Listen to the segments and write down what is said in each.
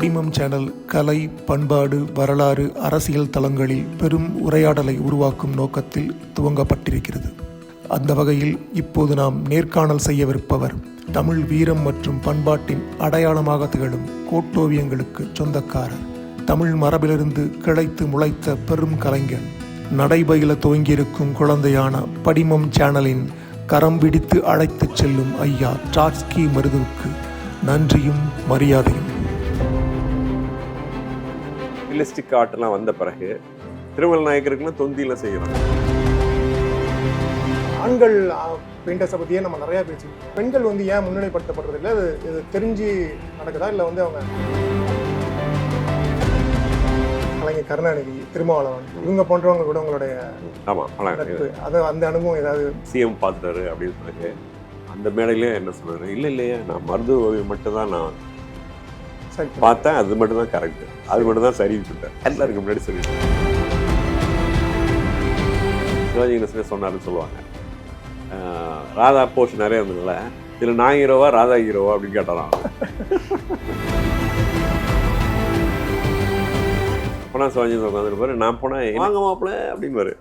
படிமம் channel கலை, பண்பாடு, வரலாறு, அரசியல் தளங்களில் பெரும் உரையாடலை உருவாக்கும் நோக்கத்தில் துவங்கப்பட்டிருக்கிறது. அந்த வகையில் இப்போது நாம் நேர்காணல் செய்யவிருப்பவர் தமிழ் வீரம் மற்றும் பண்பாட்டின் அடையாளமாக திகழும் கோட்டோவியங்களுக்கு சொந்தக்காரர், தமிழ் மரபிலிருந்து கிளைத்து முளைத்த பெரும் கலைஞர், நடைபயில துவங்கியிருக்கும் குழந்தையான படிமம் சேனலின் கரம் பிடித்து அழைத்துச் செல்லும் ஐயா ட்ராட்ஸ்கி மருதுவுக்கு நன்றியும் மரியாதையும். ரியலிஸ்டிக் ஆர்ட்லாம் வந்த பிறகு திருமல் நாயக்கருக்குலாம் தொந்தியில் செய்யணும். ஆண்கள் பெயிண்டர்ஸை பற்றியே நம்ம நிறையா பேசிக்கணும். பெண்கள் ஏன் முன்னிலைப்படுத்தப்படுறது இல்லை, அது இது தெரிஞ்சு நடக்குதா இல்லை அவங்க கலைஞர் கருணாநிதி, திருமாவளவன் இவங்க போன்றவங்க கூட உங்களுடைய அது அந்த அனுபவம் ஏதாவது சிஎம் பார்த்துட்டாரு அப்படின்னு சொல்லிட்டு அந்த மேடையிலே என்ன சொல்றாரு, இல்லையே நான் மருது ஓவியம் மட்டும்தான் நான் பார்த்தேன், அது மட்டும்தான் கரெக்ட், அது மட்டும்தான் சரின்னு சொல்லிட்டேன். எல்லாருக்கும் முன்னாடி சொல்லிட்டேன். சிவாஜி கணேசனே சொன்னாருன்னு சொல்லுவாங்க, ராதா போஸ்ட் நிறைய இருந்ததுல இதில் நான் ஹீரோவா ராதா ஹீரோவா அப்படின்னு கேட்டாராம். அப்போனா சிவாஜி உட்காந்துருப்பாரு, நான் போனேன் வாங்க மாப்பிள்ள அப்படின்னு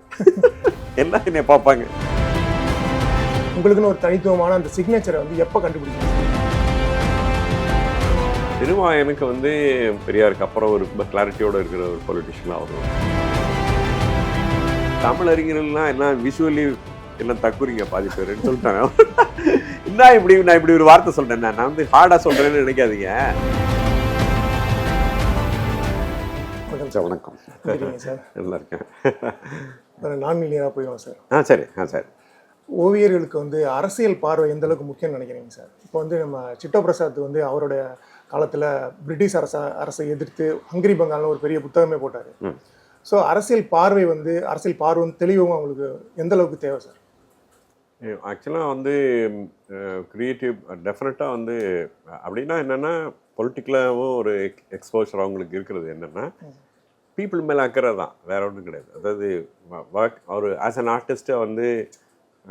எல்லாம் என்னை பார்ப்பாங்க. உங்களுக்குன்னு ஒரு தனித்துவமான அந்த சிக்னேச்சரை எப்போ கண்டுபிடிக்கும்? திருமாயனுக்கு பெரியாருக்கு அப்புறம் ஒரு ரொம்ப கிளாரிட்டியோட இருக்கிற ஒரு பொலிட்டிஷியனாக வரும். தமிழறிஞர்கள்லாம் எல்லாம் விஷுவலி எல்லாம் தக்குறீங்க பாதி பேருன்னு சொல்லிட்டாங்க. நான் இப்படி ஒரு வார்த்தை சொல்றேன், நான் ஹார்டா சொல்றேன்னு நினைக்காதீங்க. வணக்கம் சார், நல்லா இருக்கேன். நான் மில்லியனாக போயிடுவோம் சார். சரி சரி. ஓவியர்களுக்கு அரசியல் பார்வை எந்த அளவுக்கு முக்கியம்னு நினைக்கிறீங்க சார்? இப்போ நம்ம சிட்டோ பிரசாத் அவருடைய காலத்தில் பிரிட்டிஷ் அரசை எதிர்த்து ஹங்கரி பெங்கால்னு ஒரு பெரிய புத்தகமே போட்டார். ஸோ அரசியல் பார்வை அரசியல் பார்வை தெளிவும் அவங்களுக்கு எந்த அளவுக்கு தேவை சார்? ஆக்சுவலாக க்ரியேட்டிவ் டெஃபினட்டாக அப்படின்னா என்னென்னா பொலிட்டிக்கலாகவும் ஒரு எக்ஸ்போஷர் அவங்களுக்கு இருக்கிறது என்னென்னா பீப்புள் மேலே அக்கறை தான், வேற ஒன்றும் கிடையாது. அதாவது அவர் ஆஸ் அன் ஆர்டிஸ்ட்டை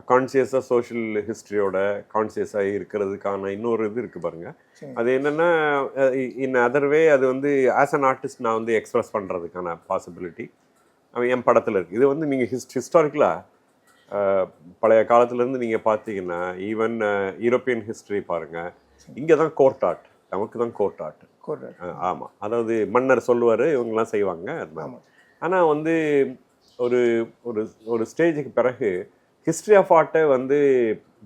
கான்சியஸாக சோஷியல் ஹிஸ்ட்ரியோட கான்சியஸாக இருக்கிறதுக்கான இன்னொரு இது இருக்குது பாருங்கள். அது என்னென்னா இன் அதர் வே அது ஆஸ் அன் ஆர்டிஸ்ட் நான் எக்ஸ்ப்ரெஸ் பண்ணுறதுக்கான பாசிபிலிட்டி என் படத்தில் இருக்குது. இது நீங்கள் ஹிஸ்டாரிக்கலாக பழைய காலத்துலேருந்து நீங்கள் பார்த்தீங்கன்னா ஈவன் யூரோப்பியன் ஹிஸ்ட்ரி பாருங்கள், இங்கே தான் கோர்ட் ஆர்ட், நமக்கு தான் கோர்ட் ஆர்ட். ஆமாம், அதாவது மன்னர் சொல்லுவார், இவங்கெல்லாம் செய்வாங்க. அது மாதிரி. ஆனால் ஒரு ஒரு ஒரு ஸ்டேஜுக்கு பிறகு ஹிஸ்ட்ரி ஆஃப் ஆர்ட்டை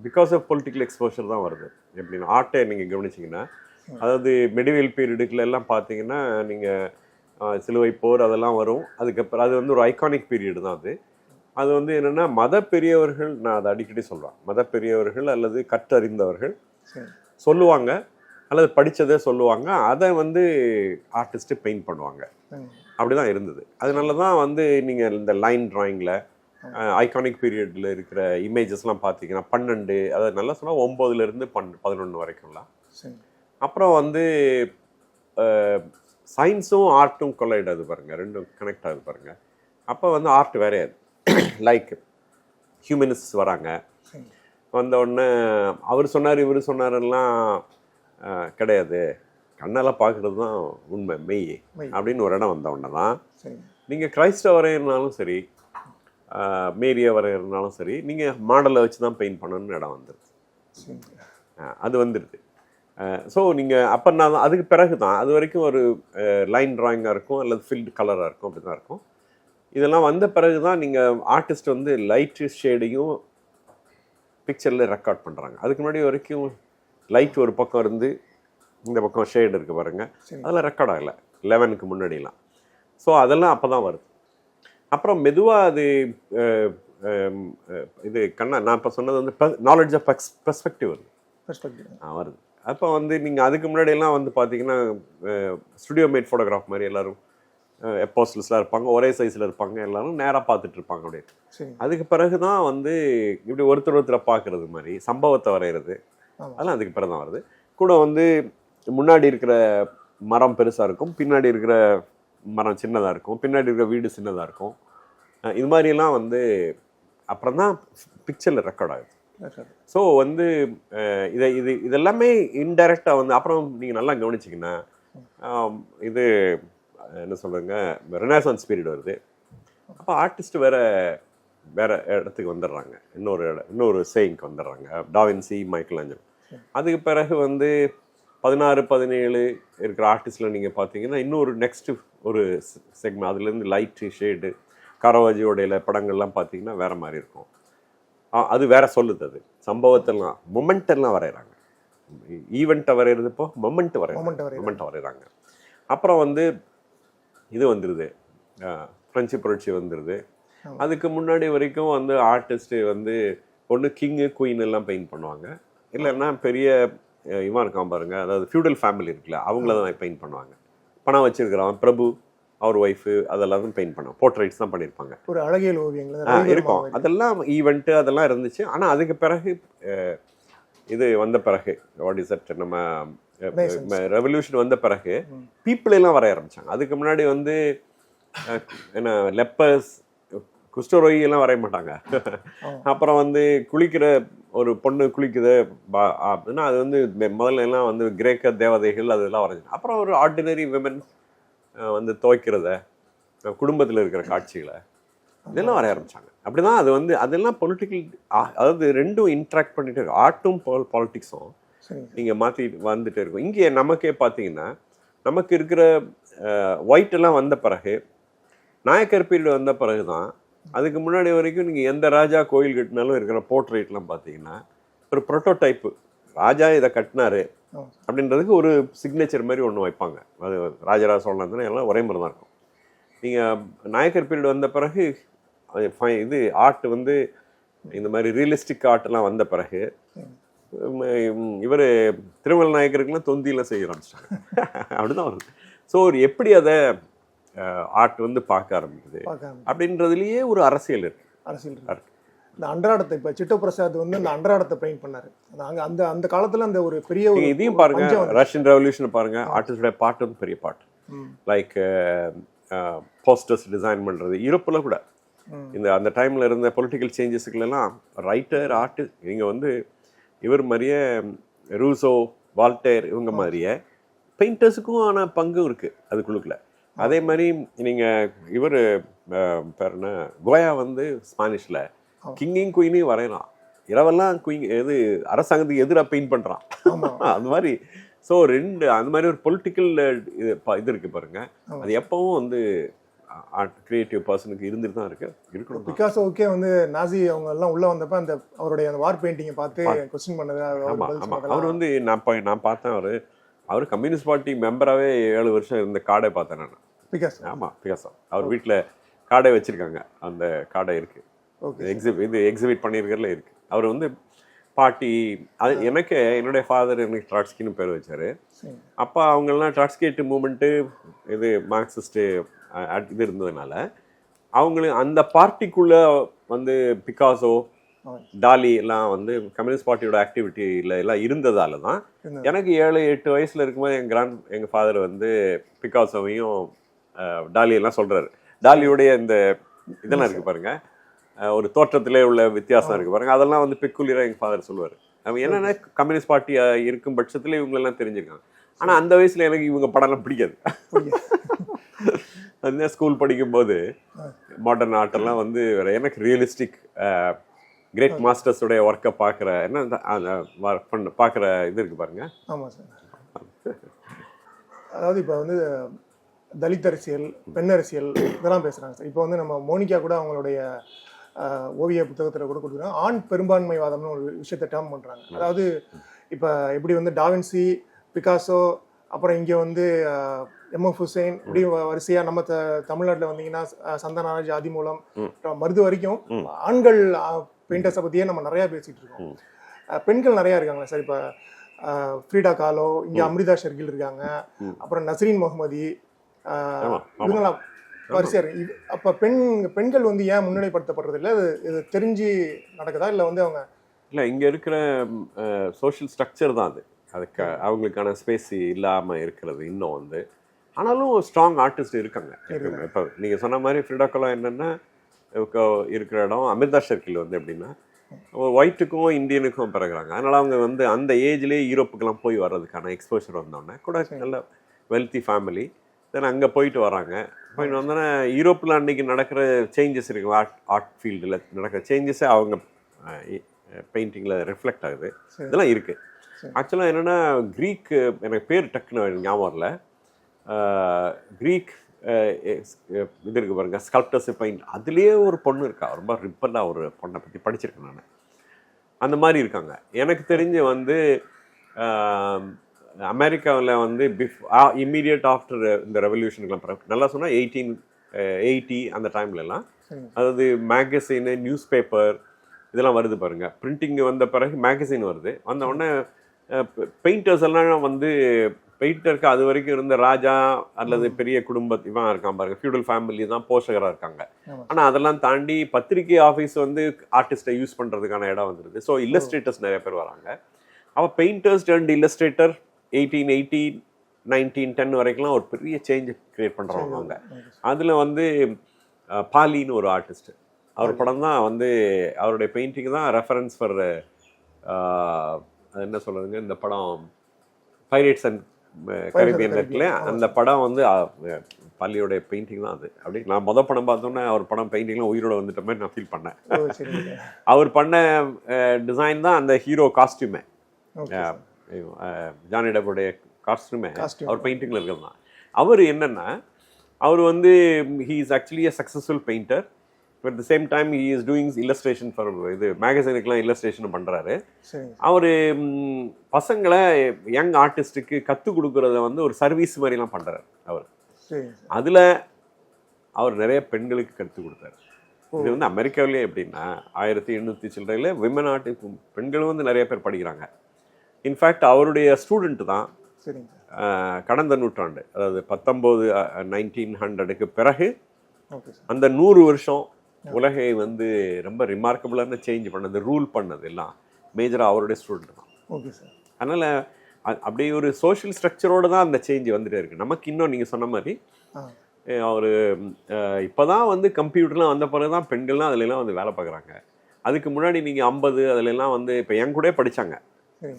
பிகாஸ் ஆஃப் பொலிட்டிக்கல் எக்ஸ்போஷர் தான் வருது. எப்படின்னா ஆர்ட்டை நீங்கள் கவனிச்சிங்கன்னா, அதாவது மெடிவல் பீரியடுக்குள்ள எல்லாம் பார்த்தீங்கன்னா நீங்கள் சிலுவை போர் அதெல்லாம் வரும். அதுக்கப்புறம் அது ஒரு ஐகானிக் பீரியடு தான். அது என்னென்னா மத பெரியவர்கள், நான் அதை அடிக்கடி சொல்கிறேன், மத பெரியவர்கள் அல்லது கற்றறிந்தவர்கள் சொல்லுவாங்க அல்லது படித்ததே சொல்லுவாங்க, அதை ஆர்டிஸ்ட்டு பெயிண்ட் பண்ணுவாங்க. அப்படி தான் இருந்தது. அதனால தான் நீங்கள் இந்த லைன் ட்ராயிங்கில் ஐகானிக் பீரியடில் இருக்கிற இமேஜஸ்லாம் பார்த்தீங்கன்னா 12, அதாவது நல்லா சொன்னால் 9லேருந்து 11 வரைக்கும்லாம். அப்புறம் சயின்ஸும் ஆர்ட்டும் கொள்ளையிட அது பாருங்கள், ரெண்டும் கனெக்ட் ஆகுது பாருங்கள். அப்போ ஆர்ட் வேறையாது. லைக் ஹியூமனிஸ்ட் வராங்க, வந்தவுடனே அவர் சொன்னார் இவர் சொன்னாரெல்லாம் கிடையாது, கண்ணெல்லாம் பார்க்குறது தான் உண்மை மெய் அப்படின்னு ஒரு இடம் வந்தவுடனே தான் நீங்கள் கிரைஸ்ட வரையிறனாலும் சரி, மேரியை வரையிறனாலும் சரி, நீங்கள் மாடலை வச்சு தான் பெயிண்ட் பண்ணணும்னு இடம் வந்துடுது. அது வந்துடுது. ஸோ நீங்கள் அப்போ நான் அதுக்கு பிறகு தான், அது வரைக்கும் ஒரு லைன் ட்ராயிங்காக இருக்கும் அல்லது ஃபில்டு கலராக இருக்கும், அப்படி தான் இருக்கும். இதெல்லாம் வந்த பிறகு தான் நீங்கள் ஆர்டிஸ்ட் லைட்டு ஷேடையும் பிக்சரில் ரெக்கார்ட் பண்ணுறாங்க. அதுக்கு முன்னாடி வரைக்கும் லைட் ஒரு பக்கம் இருந்து இந்த பக்கம் ஷேடு இருக்குது பாருங்கள், அதெல்லாம் ரெக்கார்ட் ஆகலை 11க்கு முன்னாடிலாம். ஸோ அதெல்லாம் அப்போ தான் வருது. அப்புறம் மெதுவாக அது இது நான் இப்போ சொன்னது நாலேஜ் ஆஃப் பெர்ஸ்பெக்டிவ் வருது. அப்போ நீங்கள் அதுக்கு முன்னாடியெல்லாம் பார்த்தீங்கன்னா ஸ்டுடியோ மேட் ஃபோட்டோகிராஃப் மாதிரி எல்லோரும் எப்போஸ்டல்ஸ்லாம் இருப்பாங்க, ஒரே சைஸில் இருப்பாங்க, எல்லாரும் நேராக பார்த்துட்டு இருப்பாங்க. அப்படியே அதுக்கு பிறகு தான் இப்படி ஒருத்தரை பார்க்குறது மாதிரி சம்பவத்தை வரைகிறது, அதெல்லாம் அதுக்கு பிறகு தான் வருது. கூட முன்னாடி இருக்கிற மரம் பெருசாக இருக்கும், பின்னாடி இருக்கிற மரம் சின்னதாக இருக்கும், பின்னாடி இருக்கிற வீடு சின்னதாக இருக்கும். இது மாதிரிலாம் அப்புறம் தான் பிக்சரில் ரெக்கார்ட் ஆகுது. ஸோ இதெல்லாமே இன்டைரக்டாக அப்புறம் நீங்கள் நல்லா கவனிச்சிங்கன்னா இது என்ன சொல்கிறேங்க, ரெனாசன்ஸ் பீரியட் வருது. அப்போ ஆர்டிஸ்ட் வேற இடத்துக்கு வந்துடுறாங்க, இன்னொரு சேயிங்க்கு வந்துடுறாங்க, டாவின்சி, மைக்கேல் ஆஞ்சலோ. அதுக்கு பிறகு வந்து 16, 17 இருக்கிற ஆர்டிஸ்டில் நீங்கள் பார்த்தீங்கன்னா இன்னொரு நெக்ஸ்ட்டு ஒரு செக்மெண்ட், அதுலேருந்து லைட்டு ஷேடு கரவாஜியோடைய படங்கள்லாம் பார்த்தீங்கன்னா வேறு மாதிரி இருக்கும். அது வேற சொல்லுது, அது சம்பவத்தெல்லாம் மொமெண்டெல்லாம் வரைகிறாங்க. ஈவெண்ட்டை வரைகிறதுப்போ மொமெண்ட் வரைகிறாங்க. அப்புறம் வந்து இது வந்துடுது, ஃப்ரெஞ்சு புரட்சி வந்துடுது. அதுக்கு முன்னாடி வரைக்கும் வந்து ஆர்டிஸ்ட்டு வந்து ஒன்று கிங்கு குயின் எல்லாம் பெயிண்ட் பண்ணுவாங்க, இல்லைன்னா பெரிய இவன் இருக்கான் பாருங்க, அதாவது ஃபியூடல் ஃபேமிலி இருக்குல்ல, அவங்கள தான் பெயிண்ட் பண்ணுவாங்க. பணம் வச்சிருக்கிறவன் பிரபு, அவர் ஒய்ஃபு, அதெல்லாம் தான் பெயிண்ட் பண்ணுவாங்க. போர்ட்ரைட்ஸ் தான் பண்ணியிருப்பாங்க, ஒரு அழகியல் ஓவியங்கள் இருக்கும். அதெல்லாம் ஈவெண்ட்டு அதெல்லாம் இருந்துச்சு. ஆனால் அதுக்கு பிறகு இது வந்த பிறகு வாட் இஸ் தட், நம்ம ரெவல்யூஷன் வந்த பிறகு பீப்புள் எல்லாம் வரைய ஆரம்பிச்சாங்க. அதுக்கு முன்னாடி வந்து என்ன லெப்பர்ஸ், குஷ்டரோகி எல்லாம் வரைய மாட்டாங்க. அப்புறம் வந்து குளிக்கிற ஒரு பொண்ணு குளிக்குது அப்படின்னா அது வந்து முதல்ல எல்லாம் வந்து கிரேக்க தேவதைகள் அதெல்லாம் வரைஞ்சாங்க. அப்புறம் ஒரு ஆர்டினரி விமன் வந்து துவைக்கிறத, குடும்பத்தில் இருக்கிற காட்சிகளை இதெல்லாம் வரைய ஆரம்பிச்சாங்க. அப்படிதான் அது வந்து அதெல்லாம் பொலிட்டிக்கல், அதாவது ரெண்டும் இன்ட்ராக்ட் பண்ணிட்டு இருக்கு, ஆர்ட்டும் பாலிட்டிக்ஸும் நீங்கள் மாற்றி வந்துட்டே இருக்கும். இங்கே நமக்கே பார்த்தீங்கன்னா நமக்கு இருக்கிற ஒயிட் எல்லாம் வந்த பிறகு, நாயக்கர் பீரியட் வந்த பிறகு தான். அதுக்கு முன்னாடி வரைக்கும் நீங்கள் எந்த ராஜா கோயில் கட்டினாலும் இருக்கிற போர்ட்ரேட்லாம் பார்த்தீங்கன்னா ஒரு ப்ரோட்டோடைப்பு, ராஜா இதை கட்டினாரு அப்படின்றதுக்கு ஒரு சிக்னேச்சர் மாதிரி ஒன்று வைப்பாங்க. அது ராஜராஜ சோழன் எல்லாம் ஒரே மாதிரி தான் இருக்கும். நீங்கள் நாயக்கர் பீரியட் வந்த பிறகு இது ஆர்ட் வந்து இந்த மாதிரி ரியலிஸ்டிக் ஆர்ட்லாம் வந்த பிறகு இவர் திருமல் நாயக்கருக்குலாம் தொந்தியெல்லாம் செய்ய ஆரம்பிச்சிட்டாங்க. அப்படிதான் வருது. ஸோ ஒரு எப்படி அதை ஆர்ட் வந்து பார்க்க ஆரம்பிக்குது அப்படின்றதுலயே ஒரு அரசியல் இருக்கு. இந்த அன்றாடத்தை இப்போ சிட்டோ பிரசாத் வந்து அந்த அன்றாடத்தை பெயிண்ட் பண்ணாரு. அந்த அந்த காலத்துல அந்த ஒரு பெரிய இதையும் பாருங்க, ரஷ்யன் ரெவல்யூஷன் பாருங்க, ஆர்டிஸ்டோட பாட்டு வந்து பெரிய பாட்டு, லைக் போஸ்டர்ஸ் டிசைன் பண்றது. யூரோப்பில் கூட இந்த அந்த டைம்ல இருந்த பொலிட்டிக்கல் சேஞ்சஸுக்குலாம் ரைட்டர், ஆர்டிஸ்ட், நீங்க வந்து இவர் மாதிரியே ரூசோ, வால்டேர் இவங்க மாதிரியே பெயிண்டர்ஸுக்கும் ஆனால் பங்கும் இருக்கு அதுக்குள்ளுக்குள்ள. அதே மாதிரி நீங்கள் இவர் பேர் என்ன, கோயா வந்து ஸ்பானிஷில் கிங்கையும் குயினையும் வரையலாம். இரவெல்லாம் குயின் எது அரசாங்கத்துக்கு எதிராக பெயிண்ட் பண்ணுறான் அந்த மாதிரி. ஸோ அந்த மாதிரி ஒரு பொலிட்டிக்கல் இது இருக்கு பாருங்க. அது எப்பவும் வந்து கிரியேட்டிவ் பர்சனுக்கு இருந்துட்டு தான் இருக்கணும். பிகாசோவுக்கே வந்து நாசி அவங்க எல்லாம் உள்ள வந்தப்ப அந்த அவருடைய அந்த வார் பெயிண்டிங்கை பார்த்து கொஸ்டின் பண்ணது. அவர் வந்து நான் பார்த்தேன், அவர் கம்யூனிஸ்ட் பார்ட்டி மெம்பராகவே 7 வருஷம் இருந்த கார்டை பார்த்தேன் நான். பிகாசோ. ஆமாம், பிகாசோ. அவர் வீட்டில் கார்டை வச்சுருக்காங்க, அந்த கார்டை இருக்குது, எக்ஸிபிட் பண்ணியிருக்கிறதுல இருக்குது. அவர் வந்து பார்ட்டி, அது எனக்கு என்னுடைய ஃபாதர் எனக்கு ட்ராட்ஸ்கின்னு பேர் வச்சார். அப்போ அவங்கெல்லாம் ட்ராட்ஸ்கேட் மூமெண்ட்டு, இது மார்க்சிஸ்ட்டு இது இருந்ததுனால அவங்களுக்கு அந்த பார்ட்டிக்குள்ளே வந்து பிகாசோ, டாலி எல்லாம் வந்து கம்யூனிஸ்ட் பார்ட்டியோட ஆக்டிவிட்டியில் எல்லாம் இருந்ததால தான் எனக்கு 7-8 வயசில் இருக்கும்போது எங்கள் ஃபாதர் வந்து பிகாசோவையும் டாலியெல்லாம் சொல்கிறாரு. டாலியோடைய இந்த இதெல்லாம் இருக்குது பாருங்க, ஒரு தோற்றத்திலே உள்ள வித்தியாசம் இருக்குது பாருங்க, அதெல்லாம் வந்து பெக்குலியராக எங்கள் ஃபாதர் சொல்லுவார். அவங்க என்னென்னா கம்யூனிஸ்ட் பார்ட்டியாக இருக்கும் பட்சத்தில் இவங்களெல்லாம் தெரிஞ்சிருக்காங்க. ஆனால் அந்த வயசில் எனக்கு இவங்க படம்லாம் பிடிக்காது. அந்த ஸ்கூல் படிக்கும்போது மாடர்ன் ஆர்ட்டெல்லாம் வந்து எனக்கு ரியலிஸ்டிக் கிரேட் மாஸ்டர்ஸுடைய ஒர்க்கை பார்க்குற பார்க்குற இது இருக்குது பாருங்க. ஆமாம் சார். அதாவது இப்போ வந்து தலித் அரசியல், பெண் அரசியல் இதெல்லாம் பேசுகிறாங்க சார். இப்போ வந்து நம்ம மோனிகா கூட அவங்களுடைய ஓவிய புத்தகத்தில் கூட கொடுக்குறாங்க, ஆண் பெரும்பான்மைவாதம்னு ஒரு விஷயத்தை டேர்ம் பண்ணுறாங்க. அதாவது இப்போ எப்படி வந்து டாவின்சி, பிகாசோ, அப்புறம் இங்கே வந்து எம்எஃப் ஹுசைன், இப்படி வரிசையாக நம்ம தமிழ்நாட்டில் வந்தீங்கன்னா சந்தானராஜ், ஆதிமூலம், மருது வரைக்கும் ஆண்கள் பெயிண்டர்ஸை பற்றியே நம்ம நிறையா பேசிகிட்டு இருக்கோம். பெண்கள் நிறையா இருக்காங்களா சார்? இப்போ ஃப்ரீடா காலோ, இங்கே அம்ரிதா ஷெர்கில் இருக்காங்க, அப்புறம் நஸ்ரீன் முகமதி, இவங்களாம் வரிசையாக இருக்கு. அப்போ பெண்கள் வந்து ஏன் முன்னிலைப்படுத்தப்படுறது இல்லை? இது தெரிஞ்சு நடக்குதா இல்லை வந்து அவங்க இல்லை, இங்கே இருக்கிற சோஷியல் ஸ்ட்ரக்சர் தான் அதுக்கு அவங்களுக்கான ஸ்பேஸ் இல்லாமல் இருக்கிறது இன்னும் வந்து. ஆனாலும் ஸ்ட்ராங் ஆர்டிஸ்ட் இருக்காங்க. இப்போ நீங்கள் சொன்ன மாதிரி ஃப்ரீடா காலோ என்னென்னா இருக்கிற இடம், அமிர்தா ஷெர்கில் வந்து எப்படின்னா ஒயிட்டுக்கும் இந்தியனுக்கும் பிறகுறாங்க. அதனால் அவங்க வந்து அந்த ஏஜ்லேயே யூரோப்புக்கெல்லாம் போய் வர்றதுக்கான எக்ஸ்போஷர் வந்தோடனே கூட நல்ல வெல்த்தி ஃபேமிலி. தென் அங்கே போயிட்டு வராங்க. போயிட்டு வந்தோன்னே யூரோப்பில் அன்றைக்கி நடக்கிற சேஞ்சஸ் இருக்குது, ஆர்ட் ஃபீல்டில் நடக்கிற சேஞ்சஸே அவங்க பெயிண்டிங்கில் ரிஃப்ளெக்ட் ஆகுது. இதெல்லாம் இருக்குது. ஆக்சுவலாக என்னென்னா க்ரீக், எனக்கு பேர் டக்குன்னு ஞாபகம் இல்லை, க்ரீக் இது இருக்குது பாருங்கள், ஸ்கல்ப்டர்ஸ் பெயிண்ட், அதுலேயே ஒரு பொண்ணு இருக்கா, ரொம்ப ரிப்பலாக ஒரு பொண்ணை பற்றி படிச்சிருக்கேன் நான். அந்த மாதிரி இருக்காங்க. எனக்கு தெரிஞ்சு வந்து அமெரிக்காவில் வந்து இம்மீடியட் ஆஃப்டர் இந்த ரெவல்யூஷனுக்குலாம் பிறகு நல்லா சொன்னால் 1880 அந்த டைம்லலாம், அதாவது மேகசினு, நியூஸ் பேப்பர் இதெல்லாம் வருது பாருங்கள். பிரிண்டிங் வந்த பிறகு மேகசின் வருது. வந்த உடனே பெயிண்டர்ஸ் எல்லாம் வந்து, பெயிண்டருக்கு அது வரைக்கும் இருந்த ராஜா அல்லது பெரிய இவன் இருக்கான் பாருங்க, ஃபியூடல் ஃபேமிலி தான் போஷகராக இருக்காங்க. ஆனால் அதெல்லாம் தாண்டி பத்திரிகை ஆஃபீஸ் வந்து ஆர்டிஸ்ட்டை யூஸ் பண்ணுறதுக்கான இடம் வந்துருது. ஸோ இல்லஸ்ட்ரேட்டர்ஸ் நிறைய பேர் வராங்க. அப்போ பெயிண்டர்ஸ் அண்ட் இல்லஸ்ட்ரேட்டர் 1880 1910 வரைக்கும்லாம் ஒரு பெரிய சேஞ்ச் கிரியேட் பண்ணுறவங்க அவங்க. அதில் வந்து பாலின்னு ஒரு ஆர்டிஸ்ட், அவர் படம் தான் வந்து அவருடைய பெயிண்டிங் தான் ரெஃபரன்ஸ் ஃபார் அது என்ன சொல்கிறதுங்க, இந்த படம் பைரேட்ஸ் அண்ட் கரீபியன் இருக்குல்ல, அந்த படம் வந்து பள்ளியோடைய பெயிண்டிங் தான் அது. அப்படி நான் படம் பார்த்தோன்னே அவர் படம் பெயிண்டிங்லாம் உயிரோட வந்துட்ட மாதிரி நான் ஃபீல் பண்ணேன். அவர் பண்ண டிசைன் தான் அந்த ஹீரோ காஸ்டியூமே, ஜானி டெப்புடைய காஸ்டியூமே அவர் பெயிண்டிங்கில் இருக்கிறது தான். அவர் என்னென்னா, அவர் வந்து he is actually a successful painter. At the same time he is doing illustration for இது மேகசினுக்குலாம் இல்லஸ்ட்ரேஷன் பண்ணுறாரு. அவர் பசங்களை யங் ஆர்டிஸ்ட்டுக்கு கற்றுக் கொடுக்குறத வந்து ஒரு சர்வீஸ் மாதிரிலாம் பண்ணுறாரு அவர். அதில் அவர் நிறைய பெண்களுக்கு கற்றுக் கொடுத்தாரு. இது வந்து அமெரிக்காவிலே எப்படின்னா 1800 சில்லறையில் விமன் ஆர்டிஸ்ட் பெண்களும் வந்து நிறைய பேர் படிக்கிறாங்க. இன்ஃபேக்ட் அவருடைய ஸ்டூடெண்ட் தான் கடந்த நூற்றாண்டு, அதாவது 1900க்கு பிறகு அந்த 100 வருஷம் உலகை வந்து ரொம்ப ரிமார்க்கபிளான சேஞ்ச் பண்ணது, ரூல் பண்ணது எல்லாம் மேஜராக அவருடைய ஸ்டூடெண்ட் தான். Okay sir. அதனால் அப்படியே ஒரு சோஷியல் ஸ்ட்ரக்சரோடு தான் அந்த சேஞ்ச் வந்துட்டே இருக்குது. நமக்கு இன்னும் நீங்கள் சொன்ன மாதிரி அவர் இப்போ தான் வந்து கம்ப்யூட்டர்லாம் வந்த பிறகு தான் பெண்கள்லாம் அதிலெல்லாம் வந்து வேலை பார்க்குறாங்க. அதுக்கு முன்னாடி நீங்கள் 50 அதிலெல்லாம் வந்து இப்போ என் கூட படித்தாங்க,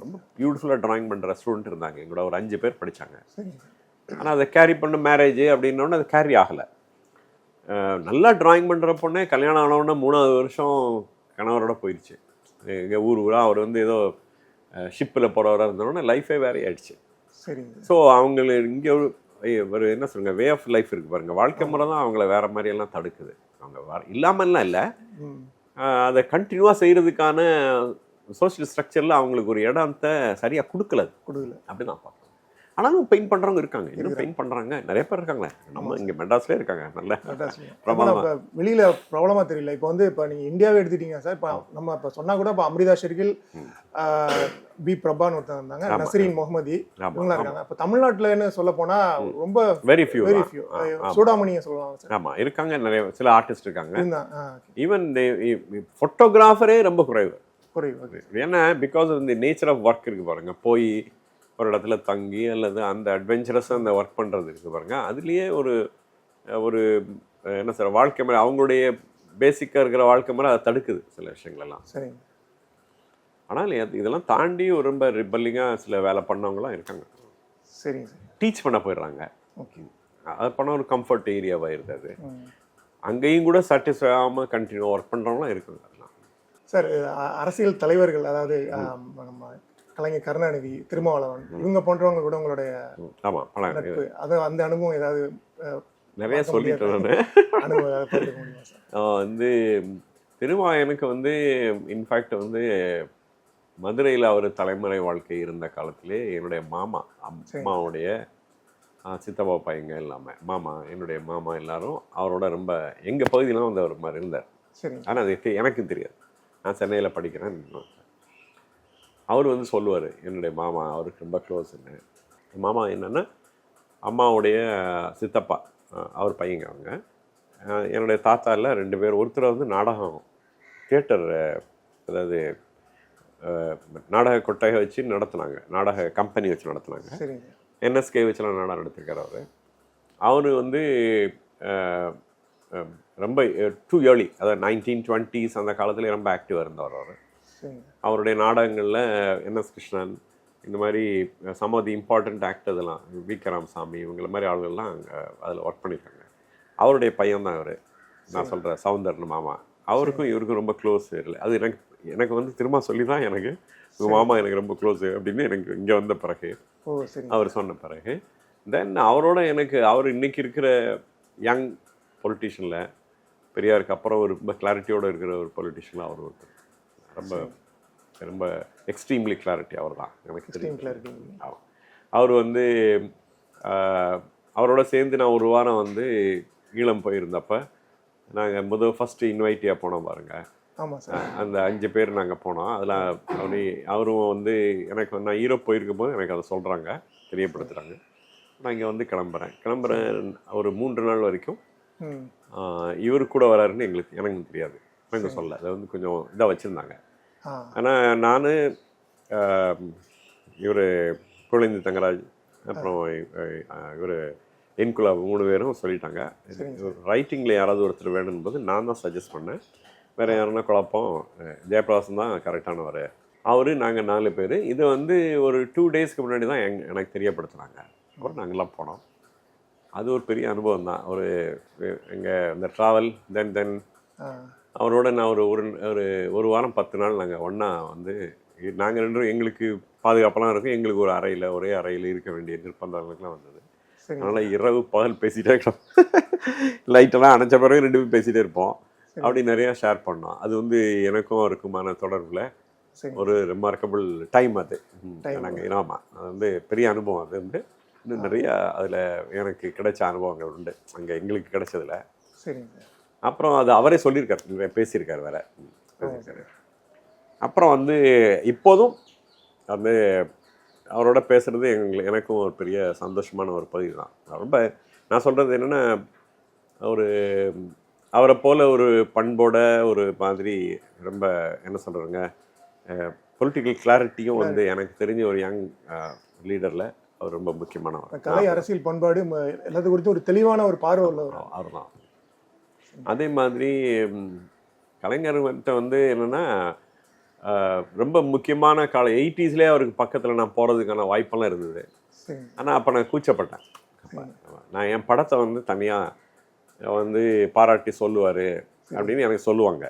ரொம்ப பியூட்டிஃபுல்லாக ட்ராயிங் பண்ணுற ஸ்டூடெண்ட் இருந்தாங்க, எங்கூட ஒரு 5 பேர் படித்தாங்க. ஆனால் அதை கேரி பண்ண மேரேஜ் அப்படின்னோடனே அது கேரி ஆகலை. நல்லா ட்ராயிங் பண்ணுற பொண்ணே கல்யாணம் ஆனவுடனே 3வது வருஷம் கணவரோட போயிடுச்சு. எங்கள் ஊராக அவர் வந்து ஏதோ ஷிப்பில் போகிறவராக இருந்தோடனே லைஃபே வேறே ஆயிடுச்சு. சரிங்க. ஸோ அவங்க இங்கே ஒரு என்ன சொல்லுங்க, வே ஆஃப் லைஃப் இருக்குது பாருங்கள், வாழ்க்கை முறை தான் அவங்கள வேறு மாதிரியெல்லாம் தடுக்குது. அவங்க இல்லாமல்லாம் இல்லை, அதை கண்டினியூவாக செய்கிறதுக்கான சோஷியல் ஸ்ட்ரக்சரில் அவங்களுக்கு ஒரு இடத்தை சரியாக கொடுக்கல அப்படி தான் பார்க்கணும். ஆனாலும் பெயிண்ட் பண்ணுறவங்க இருக்காங்க, இன்னும் பெயிண்ட் பண்ணுறாங்க நிறைய பேர் இருக்காங்க. நம்ம இங்கே மெட்ராஸ்லேயே இருக்காங்க, நல்ல பிரபலமாக. வெளியில் பிரபலமாக தெரியல. இப்போ வந்து இப்போ நீங்கள் இந்தியாவே எடுத்துட்டீங்க சார், இப்போ நம்ம இப்போ சொன்னால் கூட இப்போ அமிர்தா ஷெர்கில், பி பிரபான்னு ஒருத்தர் இருந்தாங்க, நஸ்ரீன் முகமதி, இவங்களாம் இருக்காங்க. இப்போ தமிழ்நாட்டில்னு சொல்ல போனால் ரொம்ப வெரி ஃபியூ சூடாமணியை சொல்லலாம் சார். ஆமாம் இருக்காங்க, நிறைய சில ஆர்டிஸ்ட் இருக்காங்க. ஈவன் ஃபோட்டோகிராஃபரே ரொம்ப குறைவு. ஏன்னா பிகாஸ் இந்த நேச்சர் ஆஃப் ஒர்க் இருக்குது பாருங்க, போய் ஒரு இடத்துல தங்கி அல்லது அந்த அட்வென்ச்சரஸாக அந்த ஒர்க் பண்ணுறது இருக்குது பாருங்கள், அதுலேயே ஒரு ஒரு என்ன சார் வாழ்க்கை முறை, அவங்களுடைய பேசிக்காக இருக்கிற வாழ்க்கை முறை அதை தடுக்குது சில விஷயங்களெல்லாம். சரி. ஆனால் இதெல்லாம் தாண்டி ஒரு ரொம்ப ரிப்பல்லிங்காக சில வேலை பண்ணவங்களாம் இருக்காங்க. சரிங்க சார். டீச் பண்ண போயிடுறாங்க. ஓகே. அது பண்ண ஒரு கம்ஃபர்ட் ஏரியாவாக அது. அங்கேயும் கூட சாட்டிஸ்ஃபை ஆகாமல் கண்டினியூ ஒர்க் பண்ணுறவங்களாம் இருக்குங்க. அதெல்லாம் சார் அரசியல் தலைவர்கள், அதாவது நம்ம கலைஞர் கருணாநிதி, திருமாவளவன், இவங்க போன்றவங்க கூட உங்களுடைய நட்பு, அது அந்த அனுபவம் ஏதாவது நிறைய சொல்லிட்டேன் நான். வந்து எனக்கு வந்து இன்ஃபேக்ட் வந்து மதுரையில் அவர் தலைமுறை வாழ்க்கை இருந்த காலத்திலே என்னுடைய மாமா, அம்மாவுடைய சித்தப்பா பையங்க எல்லாமே மாமா, என்னுடைய மாமா எல்லாரும் அவரோட ரொம்ப எங்கள் பகுதியிலாம் வந்து அவர் மாதிரி இருந்தார். ஆனால் அது எனக்கும் தெரியாது, நான் சென்னையில் படிக்கிறேன். அவர் வந்து சொல்லுவார், என்னுடைய மாமா அவருக்கு ரொம்ப க்ளோஸ்ன்னு. மாமா என்னென்னா அம்மாவுடைய சித்தப்பா, அவர் பையங்க அவங்க. என்னுடைய தாத்தா இல்லை 2 பேர். ஒருத்தர் வந்து நாடகம் தியேட்டர், அதாவது நாடக கொட்டகை வச்சு நடத்துனாங்க, நாடக கம்பெனி வச்சு நடத்துனாங்க. NSK வச்சுலாம் நாடகம் நடத்திருக்கார் அவர். அவர் வந்து ரொம்ப டூ ஏர்லி, அதாவது 1920s அந்த காலத்தில் ரொம்ப ஆக்டிவாக இருந்தவர் அவர். அவருடைய நாடகங்களில் NS கிருஷ்ணன், இந்த மாதிரி some of the important actors எல்லாம் வி.கே. ராமசாமி இவங்கள மாதிரி ஆளுகள்லாம் அங்கே அதில் ஒர்க் பண்ணியிருக்காங்க. அவருடைய பையன் தான் அவர், நான் சொல்கிறேன் சவுந்தர்னு மாமா. அவருக்கும் இவருக்கும் ரொம்ப க்ளோஸ் இல்லை. அது எனக்கு வந்து திரும்ப சொல்லி தான் எனக்கு உங்கள் மாமா எனக்கு ரொம்ப க்ளோஸு அப்படின்னு எனக்கு இங்கே வந்த பிறகு அவர் சொன்ன பிறகு தென் அவரோட அவர் இன்னைக்கு இருக்கிற யங் பொலிட்டிஷியனில் பெரியாருக்கு அப்புறம் ஒரு ரொம்ப கிளாரிட்டியோடு இருக்கிற ஒரு பொலிட்டிஷியனில் அவர் ஒருத்தர். ரொம்ப ரொம்ப எக்ஸ்ட்ரீம்லி கிளாரிட்டி அவர் தான் எனக்கு தெரியும். அவர் வந்து அவரோட சேர்ந்து நான் ஒரு வாரம் வந்து ஈழம் போயிருந்தப்ப நாங்கள் ஃபஸ்ட்டு இன்வைட்டியாக போனோம் பாருங்கள். அந்த 5 பேர் நாங்கள் போனோம். அதில் அவரும் வந்து நான் ஈரோப் போயிருக்கும் போது எனக்கு அதை சொல்கிறாங்க, தெரியப்படுத்துகிறாங்க. நான் இங்கே வந்து கிளம்புறேன் ஒரு 3 நாள் வரைக்கும் இவர் கூட வராருன்னு எனக்கு தெரியாது, எனக்கு சொல்ல. அதை வந்து கொஞ்சம் இதாக வச்சுருந்தாங்க. ஆனால் நான் இவர் குழந்தை தங்கராஜ் அப்புறம் இவர் என்குலா 3 பேரும் சொல்லிட்டாங்க. ரைட்டிங்கில் யாராவது ஒருத்தர் வேணும்னு போது நான் தான் சஜஸ்ட் பண்ணேன். வேறு யாருன்னா குழப்பம், ஜெயபிரகாசன் தான் கரெக்டானவர். அவர் நாங்கள் 4 பேர். இது வந்து ஒரு 2 டேஸ்க்கு முன்னாடி தான் எனக்கு தெரியப்படுத்துனாங்க. அப்புறம் நாங்கள்லாம் போனோம். அது ஒரு பெரிய அனுபவம் தான். எங்கள் இந்த ட்ராவல் தென் அவரோட நான் ஒரு வாரம் 10 நாள் நாங்கள் ஒன்றா வந்து நாங்கள் 2 பேரும் எங்களுக்கு பாதுகாப்பெல்லாம் இருக்கும். எங்களுக்கு ஒரே அறையில் இருக்க வேண்டிய நிர்பந்தங்களுக்குலாம் வந்தது. அதனால் இரவு பகல் பேசிகிட்டே இருக்கோம். லைட்டெல்லாம் அணைச்ச பிறகு 2 பேரும் பேசிகிட்டே இருப்போம். அப்படி நிறையா ஷேர் பண்ணோம். அது வந்து எனக்கும் இருக்குமான தொடர்பில் ஒரு ரிமார்க்கபிள் டைம் அது. நாங்கள் ஆமாம், அது வந்து பெரிய அனுபவம். அது வந்து இன்னும் நிறையா அதில் எனக்கு கிடைச்ச அனுபவங்கள் உண்டு அங்கே எங்களுக்கு கிடைச்சதில். அப்புறம் அது அவரே சொல்லியிருக்காரு, பேசியிருக்காரு வேற பேசியிருக்காரு. அப்புறம் வந்து இப்போதும் வந்து அவரோட பேசுகிறது எனக்கும் ஒரு பெரிய சந்தோஷமான ஒரு பதிவு தான். ரொம்ப நான் சொல்கிறது என்னென்னா, அவரை போல் ஒரு பண்போட ஒரு மாதிரி ரொம்ப என்ன சொல்கிறேங்க, பொலிட்டிக்கல் கிளாரிட்டியும் வந்து எனக்கு தெரிஞ்ச ஒரு யங் லீடரில் அவர் ரொம்ப முக்கியமானவர். கலை அரசியல் பண்பாடு எல்லாத்து குறித்தும் ஒரு தெளிவான ஒரு பார்வை உள்ளவர் அவர் தான். அதே மாதிரி கலைஞர்கிட்ட வந்து என்னென்னா ரொம்ப முக்கியமான 80ஸ்லேயே அவருக்கு பக்கத்தில் நான் போகிறதுக்கான வாய்ப்பெல்லாம் இருந்தது. ஆனால் அப்போ நான் கூச்சப்பட்டேன். நான் என் படத்தை வந்து தனியாக வந்து பாராட்டி சொல்லுவார் அப்படின்னு எனக்கு சொல்லுவாங்க.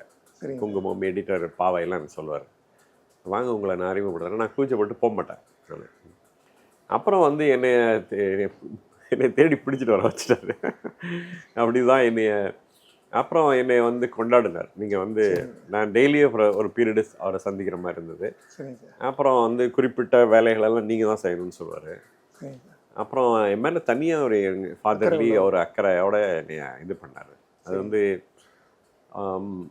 குங்குமம் எடிட்டர் பாவையெல்லாம் எனக்கு சொல்லுவார், வாங்க உங்களை நான் அறிமுகப்படுத்துறேன். நான் கூச்சப்பட்டு போக மாட்டேன். அப்புறம் வந்து என்னை தேடி பிடிச்சிட்டு வர வச்சுட்டாரு. அப்படி தான் அப்புறம் என்னை வந்து கொண்டாடினார். நீங்கள் வந்து நான் டெய்லியே ஒரு பீரியடு அவரை சந்திக்கிற மாதிரி இருந்தது. அப்புறம் வந்து குறிப்பிட்ட வேலைகளெல்லாம் நீங்கள் தான் செய்யணும்னு சொல்லுவார். அப்புறம் என் மேலே தனியாக ஒரு ஃபாதர்லி ஒரு அக்கறையோட என்னை இது பண்ணார். அது வந்து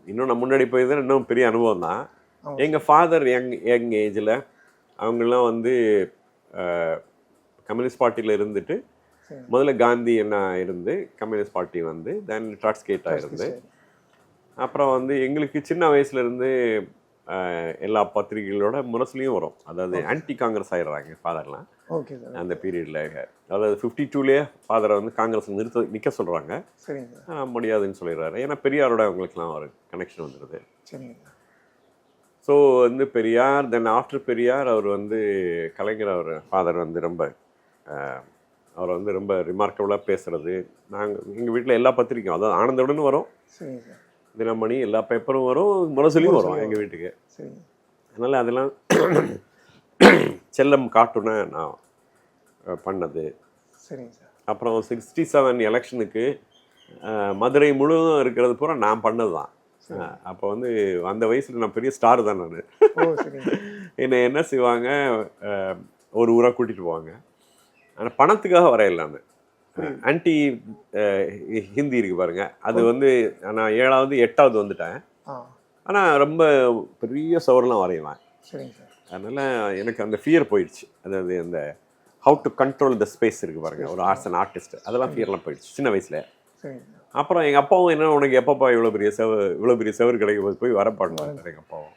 இன்னும் நான் முன்னாடி போய் இன்னும் பெரிய அனுபவம் தான். எங்கள் ஃபாதர் யங் ஏஜில் அவங்களாம் வந்து கம்யூனிஸ்ட் பார்ட்டியில் இருந்துட்டு முதல்ல காந்தி என்ன இருந்து கம்யூனிஸ்ட் பார்ட்டி வந்து தென் ட்ராட்ஸ்கேட்டாக இருந்து அப்புறம் வந்து எங்களுக்கு சின்ன வயசுலேருந்து எல்லா பத்திரிகைகளோட முரசுலையும் வரும். அதாவது ஆன்டி காங்கிரஸ் ஆகிடுறாங்க ஃபாதர்லாம் அந்த பீரியடில். அதாவது 52லேயே ஃபாதரை வந்து காங்கிரஸ் நிற்க சொல்கிறாங்க. முடியாதுன்னு சொல்லிடுறாரு. ஏன்னா பெரியாரோட அவங்களுக்குலாம் ஒரு கனெக்ஷன் வந்துடுது. ஸோ வந்து பெரியார் தென் ஆஃப்டர் பெரியார் அவர் வந்து கலைஞர் அவர் ஃபாதர் வந்து ரொம்ப அவர் வந்து ரொம்ப ரிமார்க்கபுளாக பேசுகிறது. எங்கள் வீட்டில் எல்லா பத்திரிக்கையும், அதாவது ஆனந்தவுடன் வரும், தினமணி எல்லா பேப்பரும் வரும், முரசொலியும் வரும் எங்கள் வீட்டுக்கு. அதனால் அதெல்லாம் செல்லம் காட்டுன்னு நான் பண்ணது. அப்புறம் 67 எலெக்ஷனுக்கு மதுரை முழுவதும் இருக்கிறது பூரா நான் பண்ணது தான். அப்போ வந்து அந்த வயசில் நான் பெரிய ஸ்டார் தான். நான் என்னை என்ன செய்வாங்க, ஒரு ஊராக கூட்டிகிட்டு போவாங்க. ஆனால் பணத்துக்காக வரையில நான் ஆன்டி ஹிந்தி இருக்குது பாருங்க, அது வந்து நான் 7வது 8வது வந்துட்டேன். ஆனால் ரொம்ப பெரிய சவரெலாம் வரைவேன். அதனால் எனக்கு அந்த ஃபியர் போயிடுச்சு. அதாவது அந்த how to control the space இருக்குது பாருங்கள், ஒரு ஆர்ட்ஸ் அண்ட் ஆர்டிஸ்ட், அதெல்லாம் ஃபியர்லாம் போயிடுச்சு சின்ன வயசில். அப்புறம் எங்கள் அப்பாவும் என்ன, உனக்கு எப்பப்பா இவ்வளோ பெரிய செவர் கிடைக்கும் போது போய் வரப்பாடுவாங்க எங்கள் அப்பாவும்.